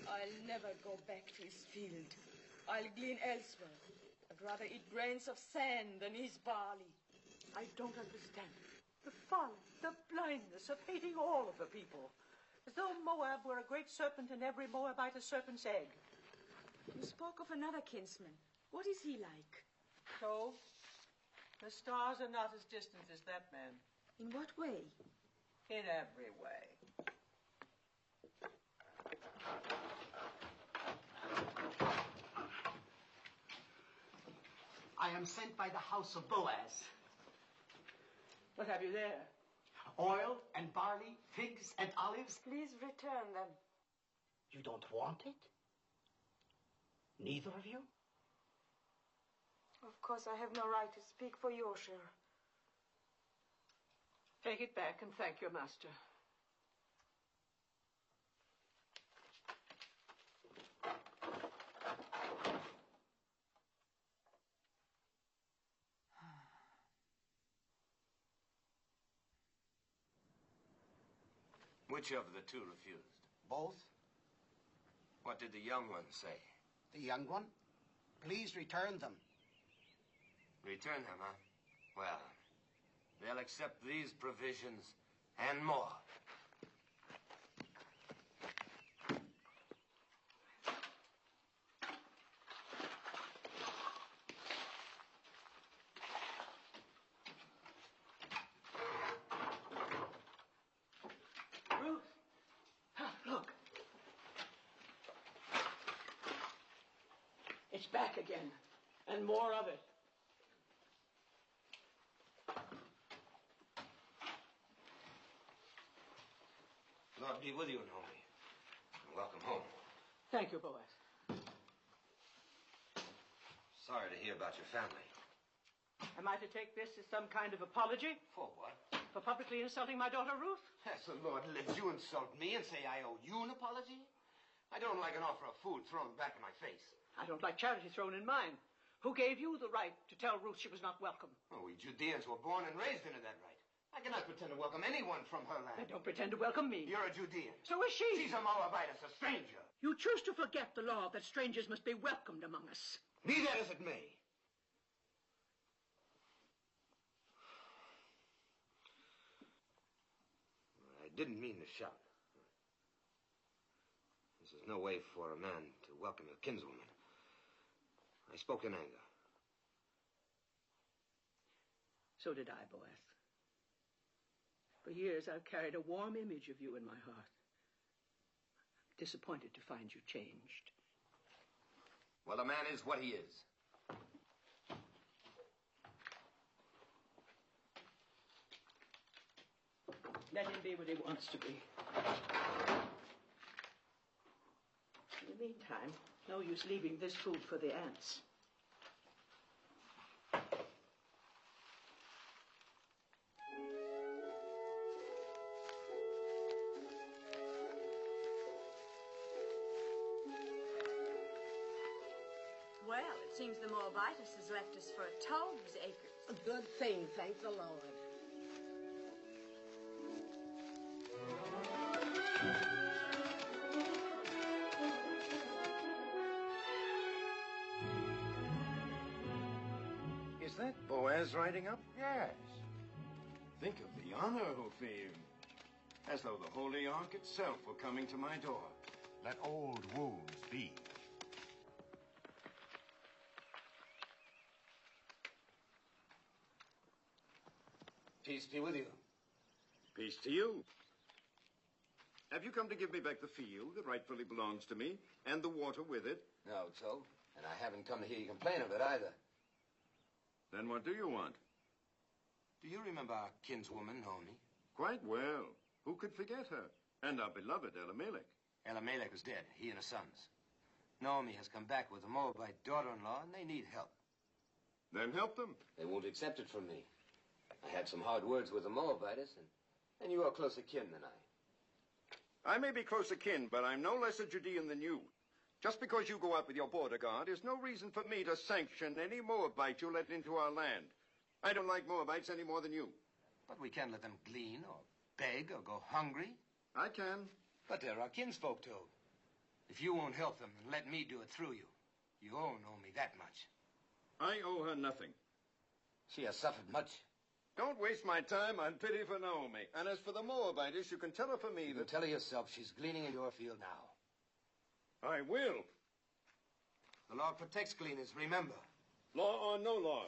I'll never go back to his field. I'll glean elsewhere. I'd rather eat grains of sand than his barley. I don't understand. The folly, the blindness of hating all of the people. As though Moab were a great serpent and every Moabite a serpent's egg. You spoke of another kinsman. What is he like? So, the stars are not as distant as that man. In what way? In every way. am sent by the house of Boaz. What have you there? Oil and barley, figs and olives. Please return them. You don't want it? Neither of you? Of course, I have no right to speak for your share. Take it back and thank your master. Which of the two refused? Both. What did the young one say? The young one? Please return them. Return them, huh? Well, they'll accept these provisions and more. Ruth! Look. It's back again. And more of it. Lord be with you, Naomi. And welcome home. Thank you, Boaz. Sorry to hear about your family. Am I to take this as some kind of apology? For what? For publicly insulting my daughter, Ruth? As the Lord lives, you insult me and say I owe you an apology? I don't like an offer of food thrown back in my face. I don't like charity thrown in mine. Who gave you the right to tell Ruth she was not welcome? Oh, we Judeans were born and raised into that right. I cannot pretend to welcome anyone from her land. Then don't pretend to welcome me. You're a Judean. So is she. She's a Moabitess, a stranger. You choose to forget the law that strangers must be welcomed among us. Be that as it may. I didn't mean to shout. This is no way for a man to welcome a kinswoman. I spoke in anger. So did I, Boaz. For years, I've carried a warm image of you in my heart. I'm disappointed to find you changed. Well, a man is what he is. Let him be what he wants to be. In the meantime, no use leaving this food for the ants. Well, it seems the Moabitess has left us for a toad's acres. A good thing, thank the Lord. Is that Boaz riding up? Yes. Think of the honor, Ophir. As though the Holy Ark itself were coming to my door. Let old wounds be. Peace be with you. Peace to you. Have you come to give me back the field that rightfully belongs to me, and the water with it? No, so. And I haven't come to hear you complain of it either. Then what do you want? Do you remember our kinswoman, Naomi? Quite well. Who could forget her? And our beloved Elimelech. Elimelech was dead, he and his sons. Naomi has come back with a Moabite daughter-in-law, and they need help. Then help them. They won't accept it from me. I had some hard words with the Moabitess, and you are closer kin than I. I may be closer kin, but I'm no less a Judean than you. Just because you go out with your border guard is no reason for me to sanction any Moabite you let into our land. I don't like Moabites any more than you. But we can't let them glean or beg or go hungry. I can. But they're our kinsfolk, too. If you won't help them and let me do it through you, you owe Naomi that much. I owe her nothing. She has suffered much. Don't waste my time on pity for Naomi. And as for the Moabitess, you can tell her for me You can tell her yourself she's gleaning in your field now. I will. The law protects gleaners, remember. Law or no law.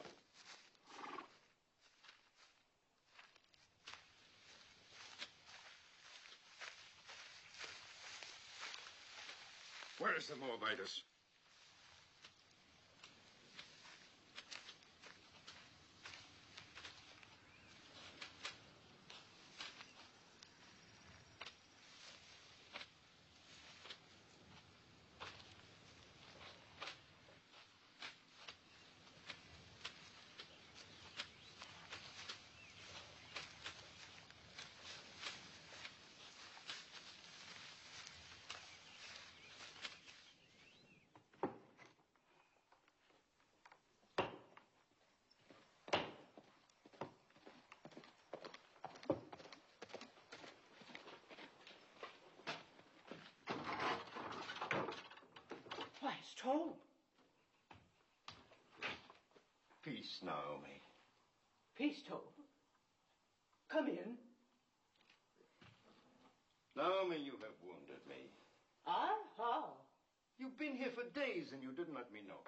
Where is the Moabitess? Tob. Peace, Naomi. Peace, Tob. Come in. Naomi, you have wounded me. I? How? You've been here for days and you didn't let me know.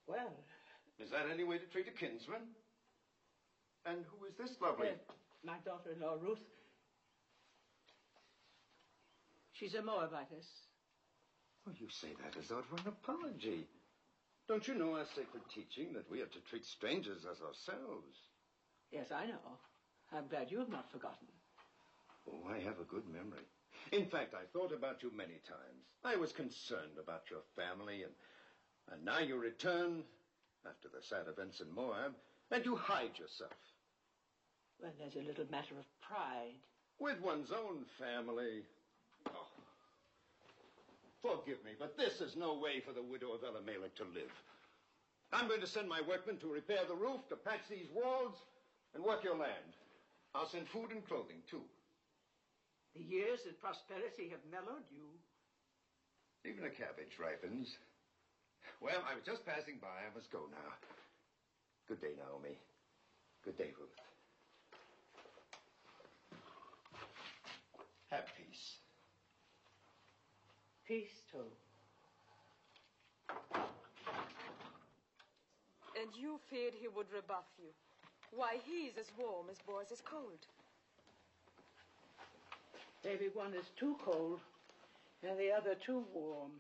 Well... Is that any way to treat a kinsman? And who is this lovely... my daughter-in-law, Ruth. She's a Moabitess. Well, you say that as though it were an apology. Don't you know our sacred teaching that we are to treat strangers as ourselves? Yes, I know. I'm glad you have not forgotten. Oh, I have a good memory. In fact, I thought about you many times. I was concerned about your family, and now you return after the sad events in Moab, and you hide yourself. Well, there's a little matter of pride. With one's own family. Oh. Forgive me, but this is no way for the widow of Elimelech to live. I'm going to send my workmen to repair the roof, to patch these walls, and work your land. I'll send food and clothing, too. The years of prosperity have mellowed you. Even a cabbage ripens. Well, I was just passing by. I must go now. Good day, Naomi. Good day, Ruth. Have peace. Peace, Tob. And you feared he would rebuff you. Why, he's as warm as boys is cold. Maybe one is too cold and the other too warm.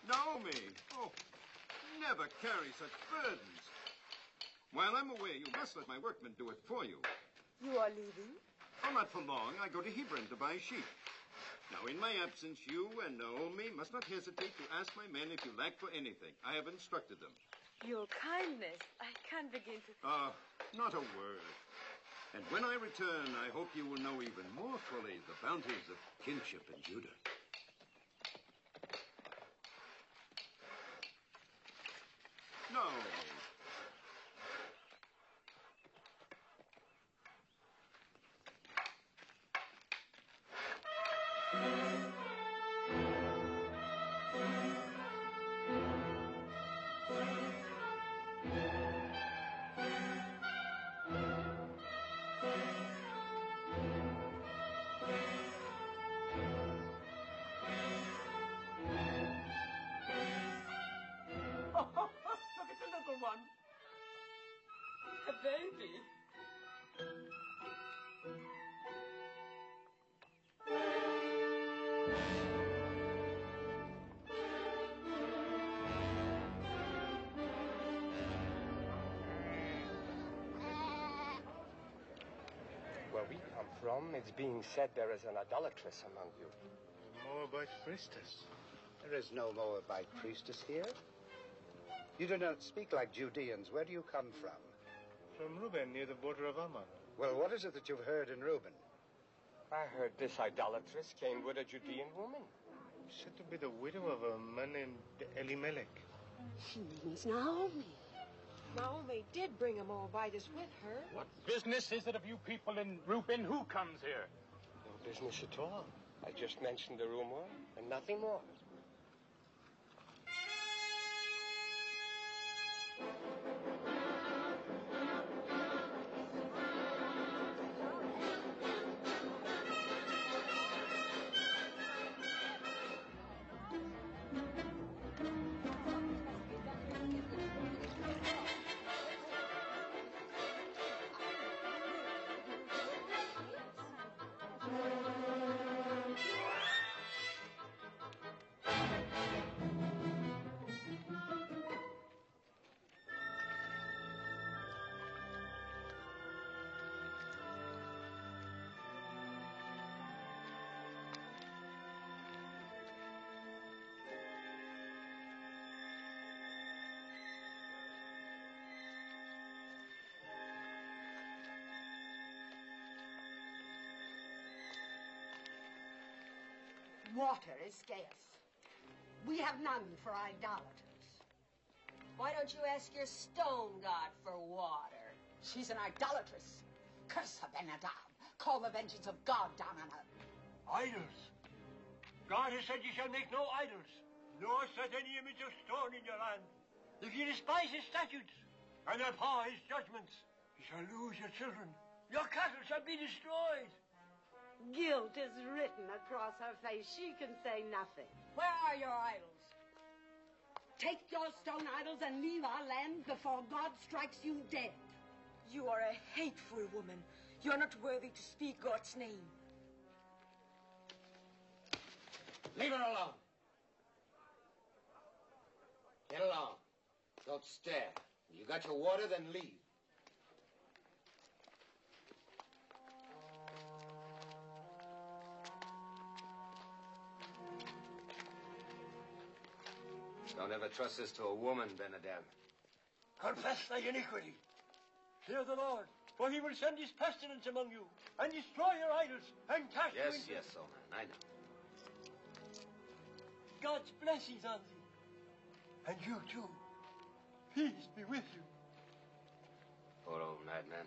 Naomi! Oh, never carry such burdens. While I'm away, you must let my workmen do it for you. You are leaving? Oh, not for long. I go to Hebron to buy sheep. Now, in my absence, you and Naomi must not hesitate to ask my men if you lack for anything. I have instructed them. Your kindness, I can't begin to... Not a word. And when I return, I hope you will know even more fully the bounties of kinship in Judah. Naomi. Look, it's a little one. A baby. Where we come from, it's being said there is an idolatress among you. Moabite priestess. There is no Moabite priestess here. You do not speak like Judeans. Where do you come from? From Reuben, near the border of Ammon. Well, what is it that you've heard in Reuben? I heard this idolatress came with a Judean woman. Said to be the widow of a man named Elimelech. She means Naomi. Naomi did bring a Moabitess with her. What business is it of you people in Reuben? Who comes here? No business at all. I just mentioned the rumor and nothing more. Water is scarce. We have none for idolaters. Why don't you ask your stone god for water? She's an idolatress. Curse her, Ben-Hadad. Call the vengeance of God down on her. Idols. God has said you shall make no idols, nor set any image of stone in your land. If you despise his statutes and abhor his judgments, you shall lose your children. Your cattle shall be destroyed. Guilt is written across her face. She can say nothing. Where are your idols? Take your stone idols and leave our land before God strikes you dead. You are a hateful woman. You're not worthy to speak God's name. Leave her alone. Get along. Don't stare. You got your water, then leave. Don't ever trust this to a woman, Ben-Hadad. Confess thy iniquity. Fear the Lord, for he will send his pestilence among you, and destroy your idols, and cast you into... Yes, old man, I know. God's blessings on thee. And you too. Peace be with you. Poor old madman.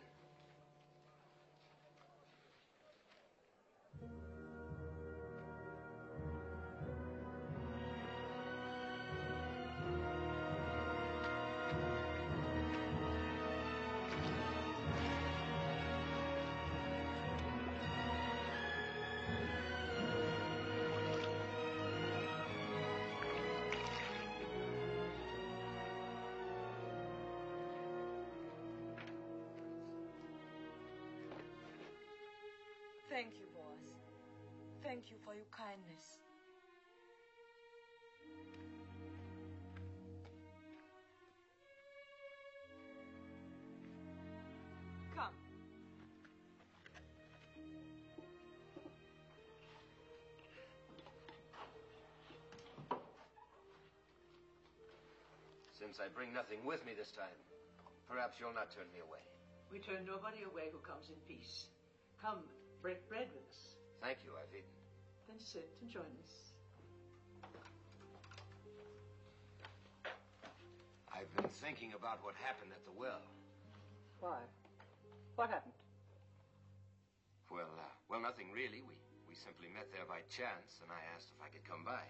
Thank you, Boaz. Thank you for your kindness. Come. Since I bring nothing with me this time, perhaps you'll not turn me away. We turn nobody away who comes in peace. Come, break bread with us. Thank you, I've eaten. Then sit and join us. I've been thinking about what happened at the well. Why? What happened? Well, nothing really. We simply met there by chance, and I asked if I could come by.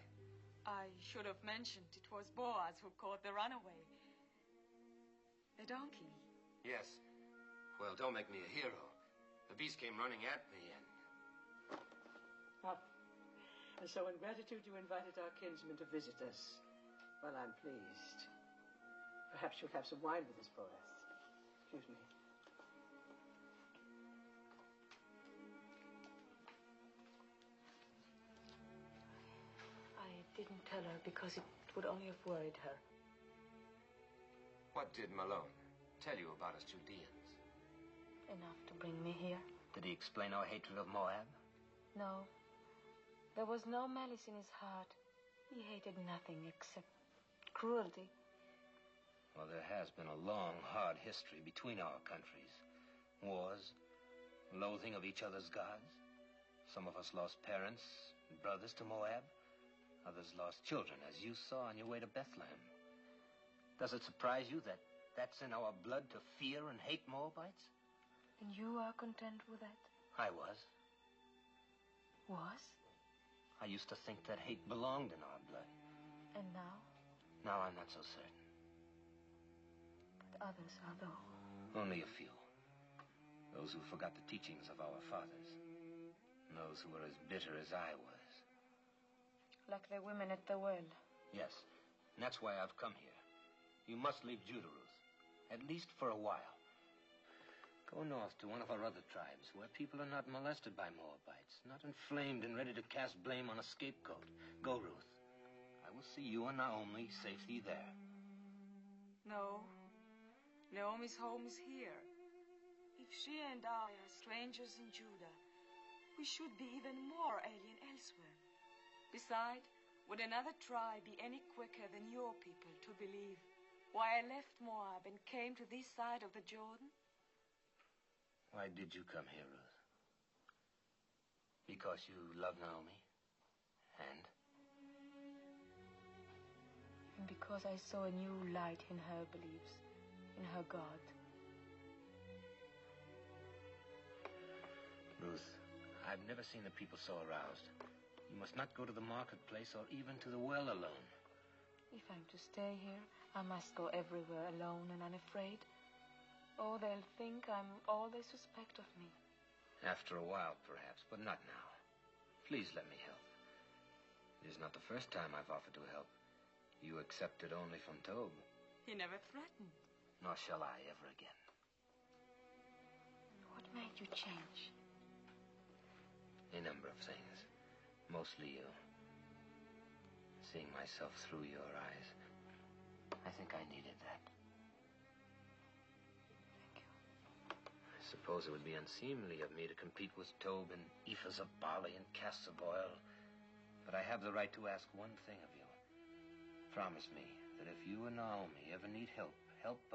I should have mentioned it was Boaz who caught the runaway. The donkey. Yes. Well, don't make me a hero. The beast came running at me, and... And so in gratitude you invited our kinsman to visit us. Well, I'm pleased. Perhaps you'll have some wine with us, Boaz. Excuse me. I didn't tell her because it would only have worried her. What did Malone tell you about us Judeans? Enough to bring me here. Did he explain our hatred of Moab? No. There was no malice in his heart. He hated nothing except cruelty. Well, there has been a long, hard history between our countries. Wars, loathing of each other's gods. Some of us lost parents and brothers to Moab. Others lost children, as you saw on your way to Bethlehem. Does it surprise you that that's in our blood to fear and hate Moabites? And you are content with that? I was. Was? I used to think that hate belonged in our blood. And now? Now I'm not so certain. But others are, though. Only a few. Those who forgot the teachings of our fathers. And those who were as bitter as I was. Like the women at the well. Yes, and that's why I've come here. You must leave Judah, Ruth. At least for a while. Go north to one of our other tribes, where people are not molested by Moabites, not inflamed and ready to cast blame on a scapegoat. Go, Ruth. I will see you and Naomi safely there. No. Naomi's home is here. If she and I are strangers in Judah, we should be even more alien elsewhere. Besides, would another tribe be any quicker than your people to believe why I left Moab and came to this side of the Jordan? Why did you come here, Ruth? Because you love Naomi? And? And because I saw a new light in her beliefs, in her God. I've never seen the people so aroused. You must not go to the marketplace or even to the well alone. If I'm to stay here, I must go everywhere alone and unafraid. Oh, they'll think I'm all they suspect of me. After a while, perhaps, but not now. Please let me help. It is not the first time I've offered to help. You accepted only from Tobe. He never threatened. Nor shall I ever again. What made you change? A number of things. Mostly you. Seeing myself through your eyes. I think I needed that. Thank you. I suppose it would be unseemly of me to compete with Tobe in ephahs of barley and casks of oil. But I have the right to ask one thing of you. Promise me that if you and Naomi ever need help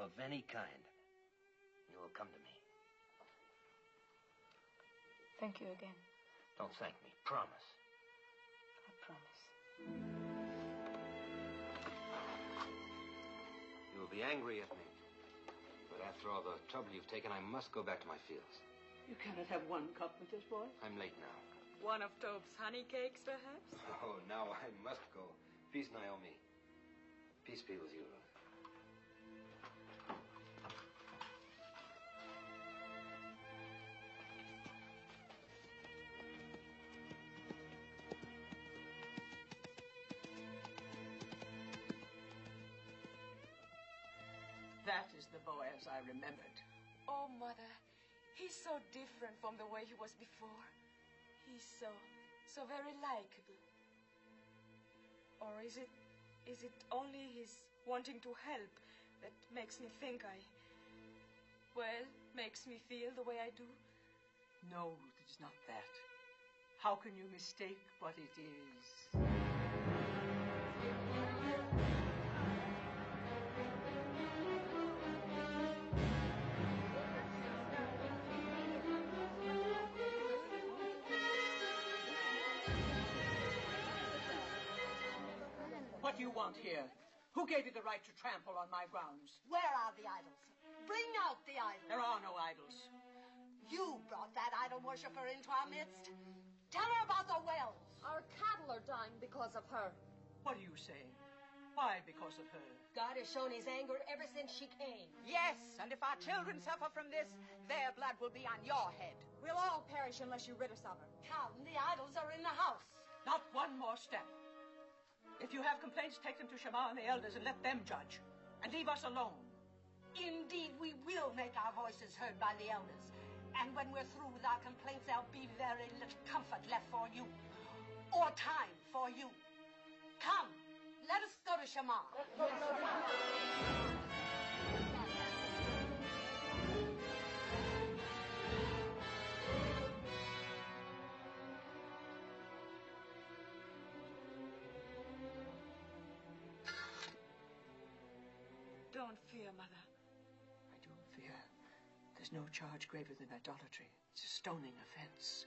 of any kind, you will come to me. Thank you again. Don't thank me. Promise. I promise. You will be angry at me. But after all the trouble you've taken, I must go back to my fields. You cannot have one cup with this boy. I'm late now. One of Tobe's honey cakes, perhaps? Oh, now I must go. Peace, Naomi. Peace be with you, Ruth. That is the Boaz I remembered. Oh, Mother, he's so different from the way he was before. He's so very likable. Or is it only his wanting to help that makes me think makes me feel the way I do? No, Ruth, it's not that. How can you mistake what it is? What do you want here? Who gave you the right to trample on my grounds? Where are the idols? Bring out the idols. There are no idols. You brought that idol worshiper into our midst. Tell her about the wells. Our cattle are dying because of her. What are you saying? Why because of her? God has shown his anger ever since she came. Yes, and if our children suffer from this, their blood will be on your head. We'll all perish unless you rid us of her. Come, the idols are in the house. Not one more step. If you have complaints, take them to Shammah and the elders and let them judge. And leave us alone. Indeed, we will make our voices heard by the elders. And when we're through with our complaints, there'll be very little comfort left for you. Or time for you. Come, let us go to Shammah. Don't fear, Mother. I do fear. There's no charge graver than idolatry. It's a stoning offense.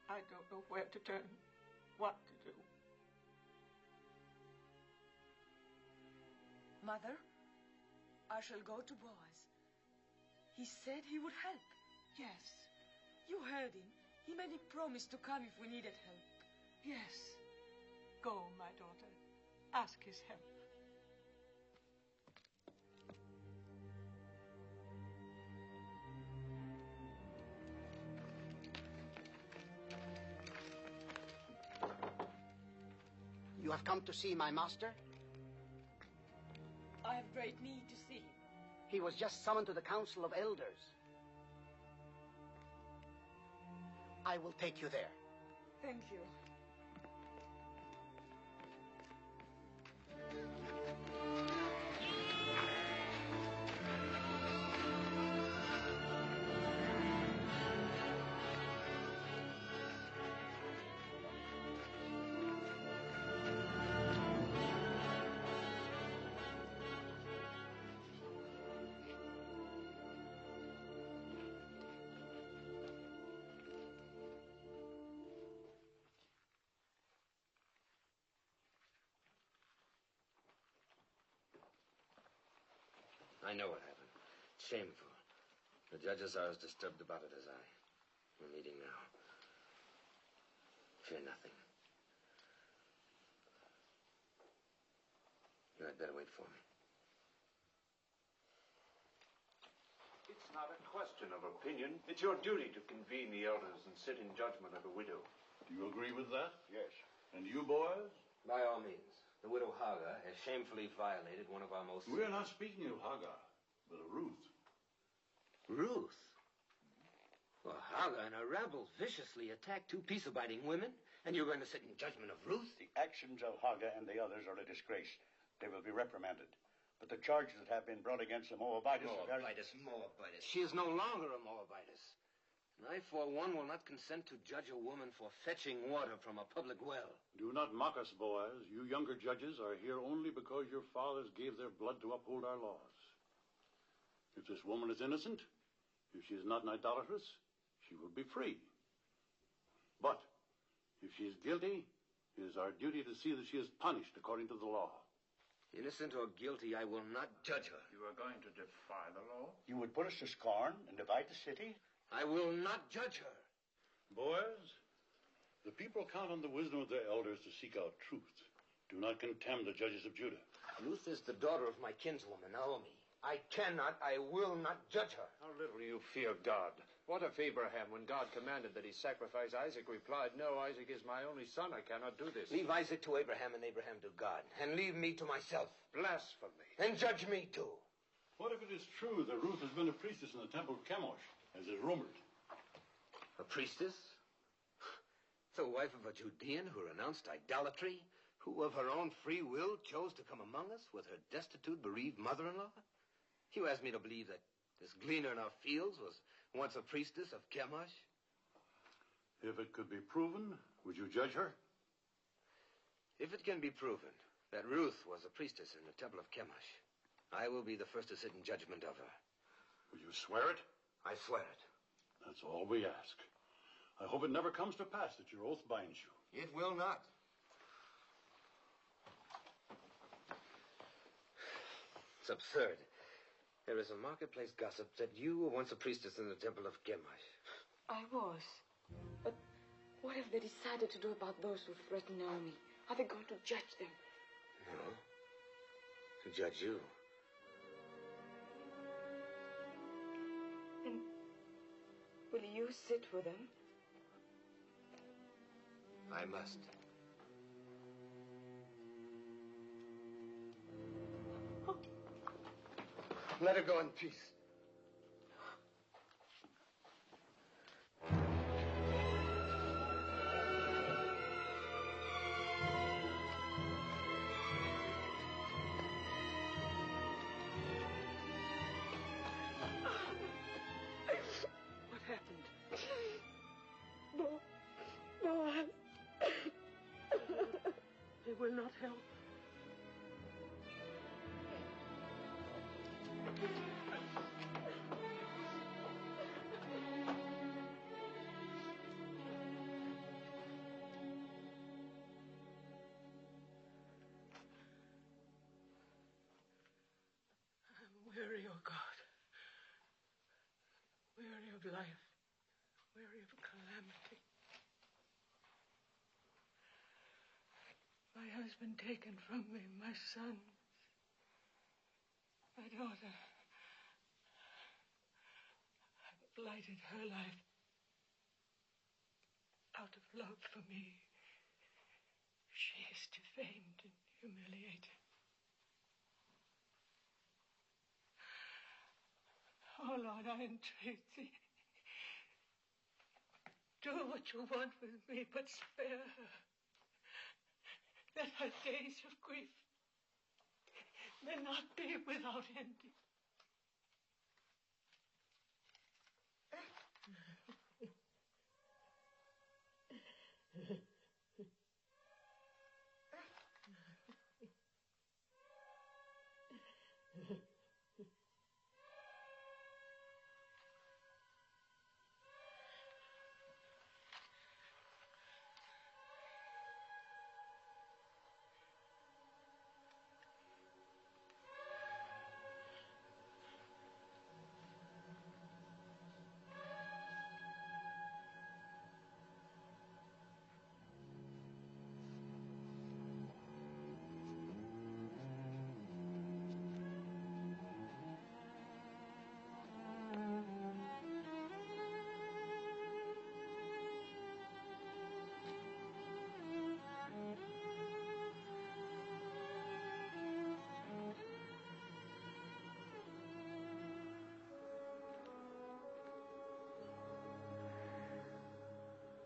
I don't know where to turn, what to do. Mother, I shall go to Boaz. He said he would help. Yes. You heard him. He made a promise to come if we needed help. Yes. Go, my daughter. Ask his help. You have come to see my master? I have great need to see him. He was just summoned to the Council of Elders. I will take you there. Thank you. I know what happened. It's shameful. The judges are as disturbed about it as I. We're meeting now. Fear nothing. You had better wait for me. It's not a question of opinion. It's your duty to convene the elders and sit in judgment of the widow. Do you agree with that? Yes. And you, boys? By all means. The widow Hagar has shamefully violated one of our most... We're not speaking of Hagar, but of Ruth. Ruth? Well, Hagar and her rabble viciously attacked two peace-abiding women, and you're going to sit in judgment of Ruth? The actions of Hagar and the others are a disgrace. They will be reprimanded. But the charges that have been brought against the Moabites... Moabites. She is no longer a Moabitess. And I, for one, will not consent to judge a woman for fetching water from a public well. Do not mock us, Boaz. You younger judges are here only because your fathers gave their blood to uphold our laws. If this woman is innocent, if she is not an idolatress, she will be free. But if she is guilty, it is our duty to see that she is punished according to the law. Innocent or guilty, I will not judge her. You are going to defy the law? You would put us to scorn and divide the city? I will not judge her. Boys, the people count on the wisdom of their elders to seek out truth. Do not contemn the judges of Judah. Ruth is the daughter of my kinswoman, Naomi. I will not judge her. How little you fear God. What if Abraham, when God commanded that he sacrifice Isaac, replied, "No, Isaac is my only son. I cannot do this." Leave Isaac to Abraham and Abraham to God. And leave me to myself. Blasphemy. And judge me too. What if it is true that Ruth has been a priestess in the temple of Chemosh, as is rumored? A priestess? The wife of a Judean who renounced idolatry? Who of her own free will chose to come among us with her destitute, bereaved mother-in-law? You ask me to believe that this gleaner in our fields was once a priestess of Chemosh? If it could be proven, would you judge her? If it can be proven that Ruth was a priestess in the temple of Chemosh, I will be the first to sit in judgment of her. Will you swear it? I swear it. That's all we ask. I hope it never comes to pass that your oath binds you. It will not. It's absurd. There is a marketplace gossip that you were once a priestess in the temple of Chemosh. I was. But what have they decided to do about those who threaten Naomi? Are they going to judge them? No. To judge you. And will you sit with them? I must. Let her go in peace. What happened? Boaz. They will not help. I'm weary, oh God. Weary of life. Weary of calamity. My husband taken from me, my son, my daughter. I blighted her life out of love for me. She is defamed and humiliated. Oh, Lord, I entreat thee. Do what you want with me, but spare her. Let her days of grief may not be without ending.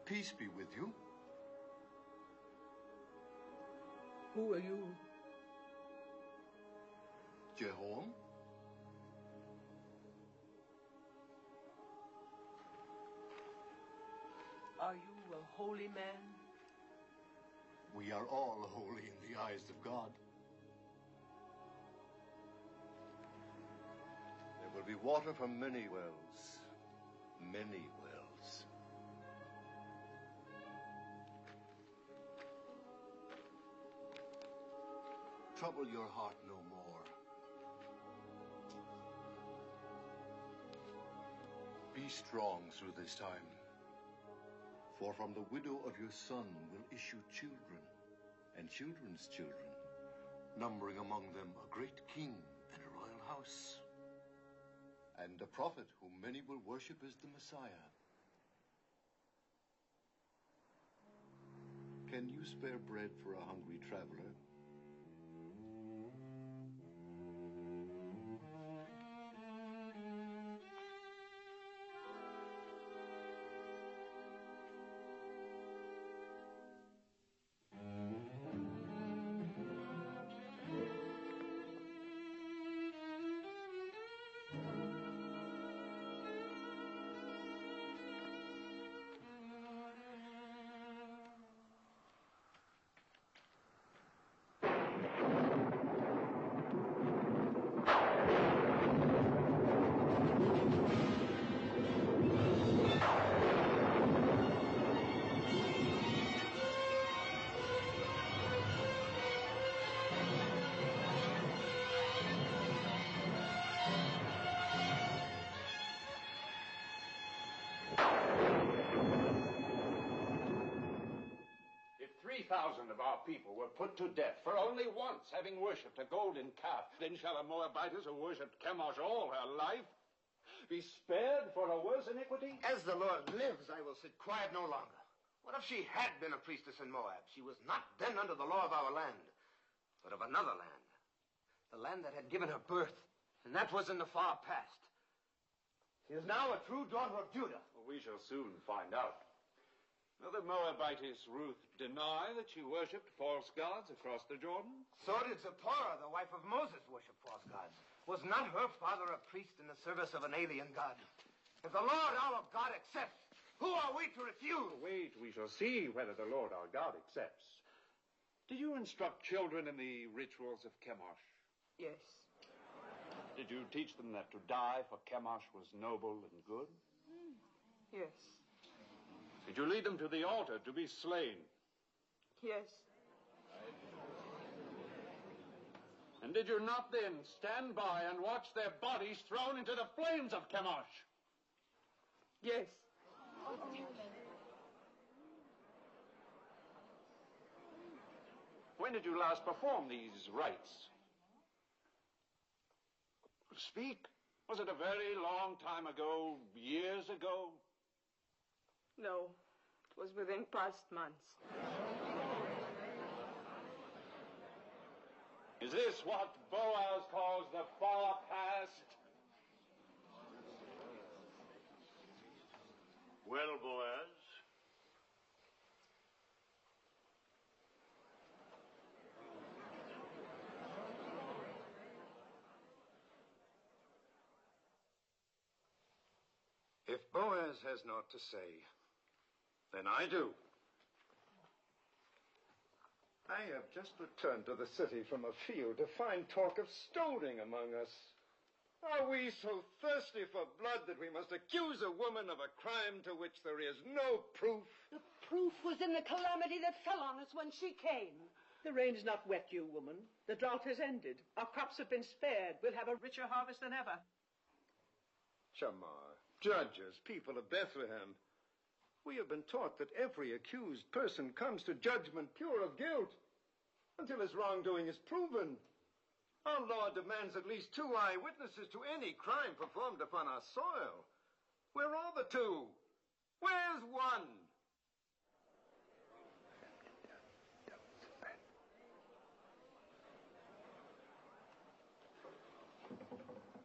Peace be with you. Who are you? Jehoram? Are you a holy man? We are all holy in the eyes of God. There will be water from many wells. Many wells. Trouble your heart no more. Be strong through this time. For from the widow of your son will issue children, and children's children, numbering among them a great king and a royal house, and a prophet whom many will worship as the Messiah. Can you spare bread for a hungry traveler? If 3,000 of our people were put to death for only once having worshipped a golden calf, then shall a Moabitess who worshipped Chemosh all her life be spared for a worse iniquity? As the Lord lives, I will sit quiet no longer. What if she had been a priestess in Moab? She was not then under the law of our land, but of another land. The land that had given her birth, and that was in the far past. She is now a true daughter of Judah. Well, we shall soon find out. Will the Moabitess Ruth deny that she worshipped false gods across the Jordan? So did Zipporah, the wife of Moses, worship false gods. Was not her father a priest in the service of an alien god? If the Lord our God accepts, who are we to refuse? Wait, we shall see whether the Lord our God accepts. Did you instruct children in the rituals of Chemosh? Yes. Did you teach them that to die for Chemosh was noble and good? Yes. Did you lead them to the altar to be slain? Yes. And did you not then stand by and watch their bodies thrown into the flames of Chemosh? Yes. When did you last perform these rites? Speak. Was it a very long time ago, years ago? No, it was within past months. Is this what Boaz calls the far past? Well, Boaz, If Boaz has naught to say, then I do. I have just returned to the city from a field to find talk of stoning among us. Are we so thirsty for blood that we must accuse a woman of a crime to which there is no proof? The proof was in the calamity that fell on us when she came. The rain's not wet you, woman. The drought has ended. Our crops have been spared. We'll have a richer harvest than ever. Shamar, judges, people of Bethlehem, we have been taught that every accused person comes to judgment pure of guilt until his wrongdoing is proven. Our law demands at least 2 eyewitnesses to any crime performed upon our soil. Where are the 2? Where's one?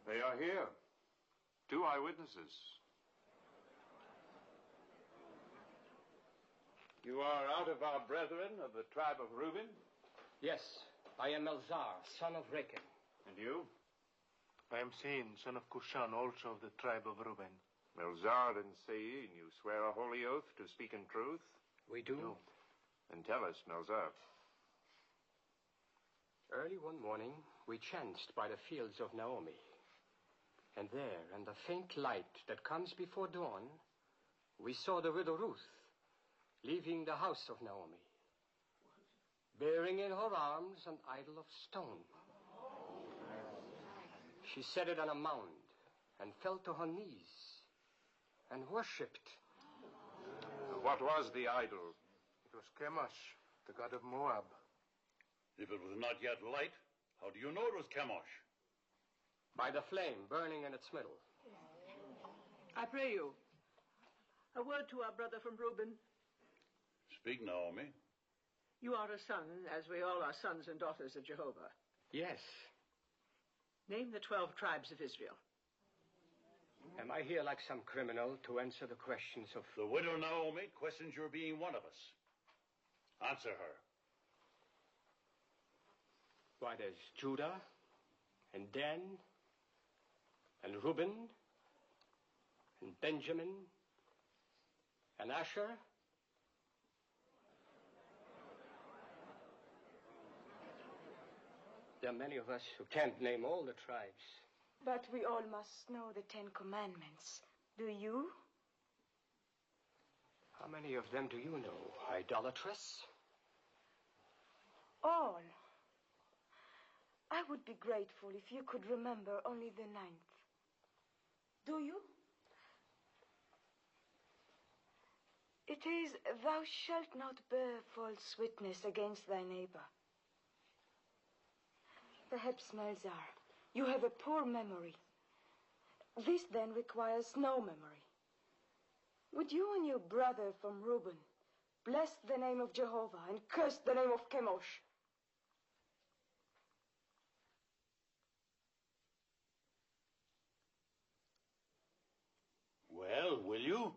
They are here. 2 eyewitnesses. You are out of our brethren of the tribe of Reuben? Yes, I am Elzar, son of Rechel. And you? I am Sein, son of Kushan, also of the tribe of Reuben. Elzar and Sein, you swear a holy oath to speak in truth? We do. No. Then tell us, Melzar. Early one morning, we chanced by the fields of Naomi. And there, in the faint light that comes before dawn, we saw the widow Ruth leaving the house of Naomi, bearing in her arms an idol of stone. She set it on a mound and fell to her knees and worshipped. What was the idol? It was Chemosh, the god of Moab. If it was not yet light, how do you know it was Chemosh? By the flame burning in its middle. I pray you, a word to our brother from Reuben. Speak, Naomi. You are a son, as we all are sons and daughters of Jehovah. Yes. Name the 12 tribes of Israel. Am I here like some criminal to answer the questions of... The widow Naomi questions your being one of us. Answer her. Why, there's Judah, and Dan, and Reuben, and Benjamin, and Asher. There are many of us who can't name all the tribes. But we all must know the 10 Commandments. Do you? How many of them do you know, idolatress? All. I would be grateful if you could remember only the 9th. Do you? It is, thou shalt not bear false witness against thy neighbor. Perhaps, Melzar, you have a poor memory. This then requires no memory. Would you and your brother from Reuben bless the name of Jehovah and curse the name of Chemosh? Well, will you?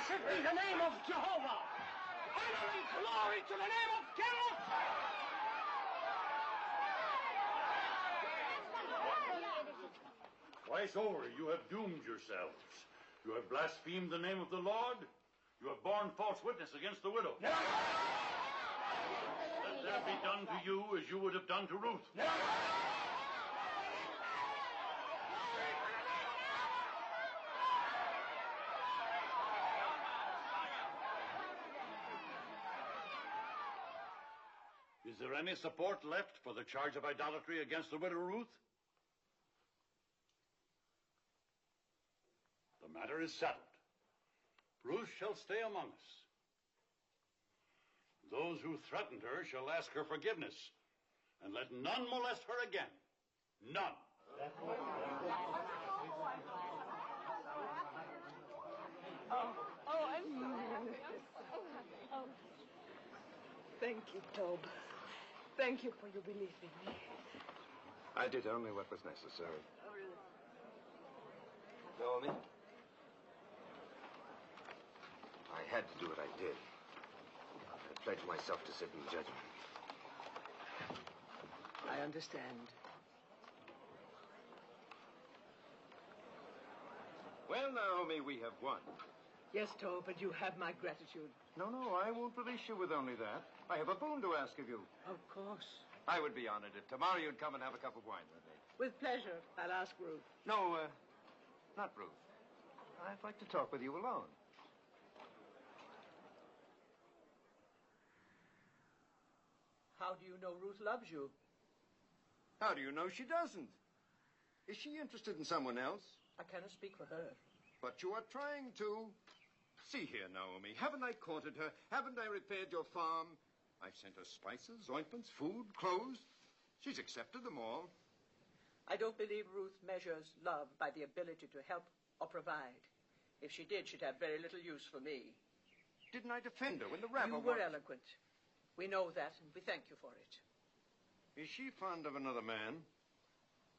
Blessed be the name of Jehovah! Honor and glory to the name of Chemosh! Twice over, you have doomed yourselves. You have blasphemed the name of the Lord. You have borne false witness against the widow. Let there be done to you as you would have done to Ruth. Is there any support left for the charge of idolatry against the widow Ruth? The matter is settled. Ruth shall stay among us. Those who threatened her shall ask her forgiveness, and let none molest her again. None. I'm sorry. Thank you, Tob. Thank you for your belief in me. I did only what was necessary. Naomi? I had to do what I did. I pledged myself to sit in judgment. I understand. Well, Naomi, we have won. Yes, Tob, but you have my gratitude. No, I won't release you with only that. I have a boon to ask of you. Of course. I would be honored if tomorrow you'd come and have a cup of wine with me. With pleasure. I'll ask Ruth. No, not Ruth. I'd like to talk with you alone. How do you know Ruth loves you? How do you know she doesn't? Is she interested in someone else? I cannot speak for her. But you are trying to. See here, Naomi. Haven't I courted her? Haven't I repaired your farm? I've sent her spices, ointments, food, clothes. She's accepted them all. I don't believe Ruth measures love by the ability to help or provide. If she did, she'd have very little use for me. Didn't I defend her when the rabble... You were eloquent. We know that, and we thank you for it. Is she fond of another man?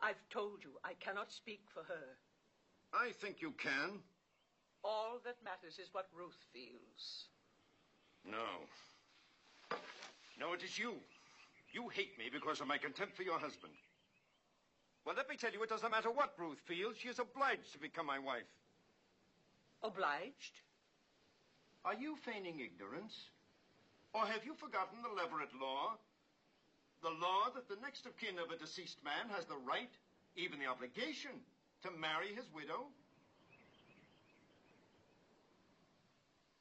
I've told you I cannot speak for her. I think you can. All that matters is what Ruth feels. No. No, it is you. You hate me because of my contempt for your husband. Well, let me tell you, it doesn't matter what Ruth feels. She is obliged to become my wife. Obliged? Are you feigning ignorance? Or have you forgotten the Leverett law? The law that the next of kin of a deceased man has the right, even the obligation, to marry his widow?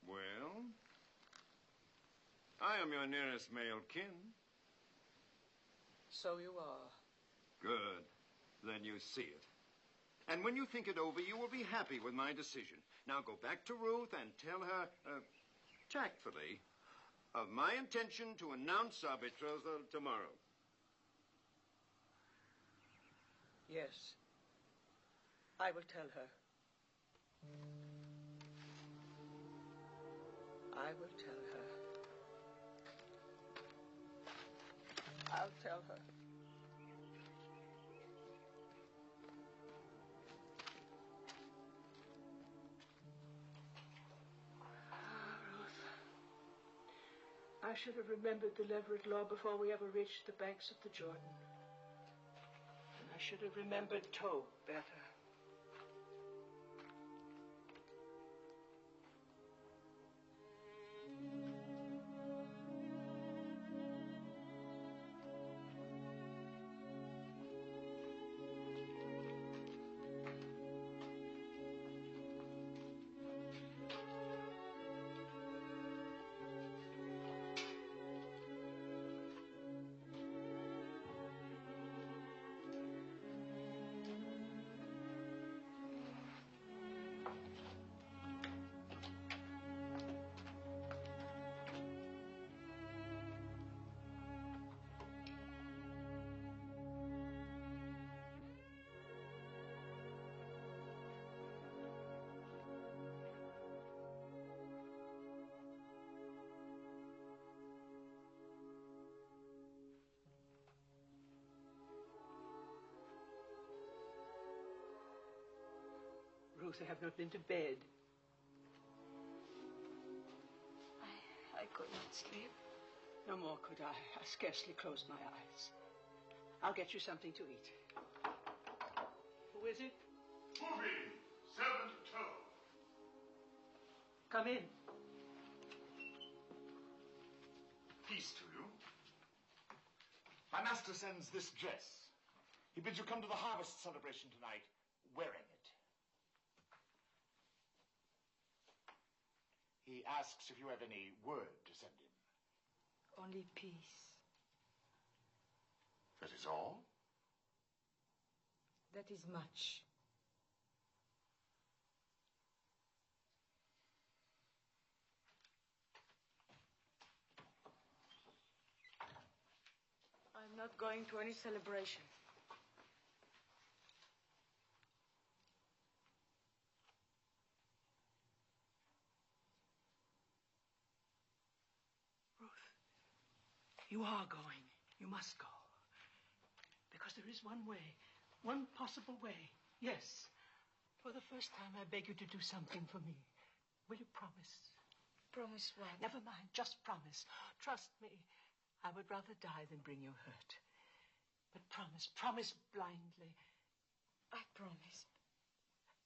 Well, I am your nearest male kin. So you are. Good. Then you see it. And when you think it over, you will be happy with my decision. Now go back to Ruth and tell her, tactfully, of my intention to announce our betrothal tomorrow. Yes. I will tell her. I will tell her. I'll tell her. I should have remembered the Leverett law before we ever reached the banks of the Jordan. And I should have remembered Tob better. Ruth, I have not been to bed. I could not sleep. No more could I. I scarcely closed my eyes. I'll get you something to eat. Who is it? Moving. 7-2. Come in. Peace to you. My master sends this dress. He bids you come to the harvest celebration tonight wearing it. He asks if you have any word to send him. Only peace. That is all? That is much. I'm not going to any celebration. You are going. You must go. Because there is one way. One possible way. Yes. For the first time, I beg you to do something for me. Will you promise? Promise what? Never mind. Just promise. Trust me. I would rather die than bring you hurt. But promise. Promise blindly. I promise.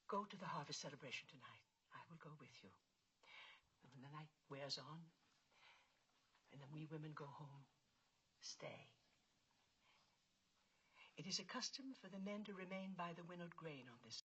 Go to the harvest celebration tonight. I will go with you. And when the night wears on, and then we women go home, stay. It is a custom for the men to remain by the winnowed grain on this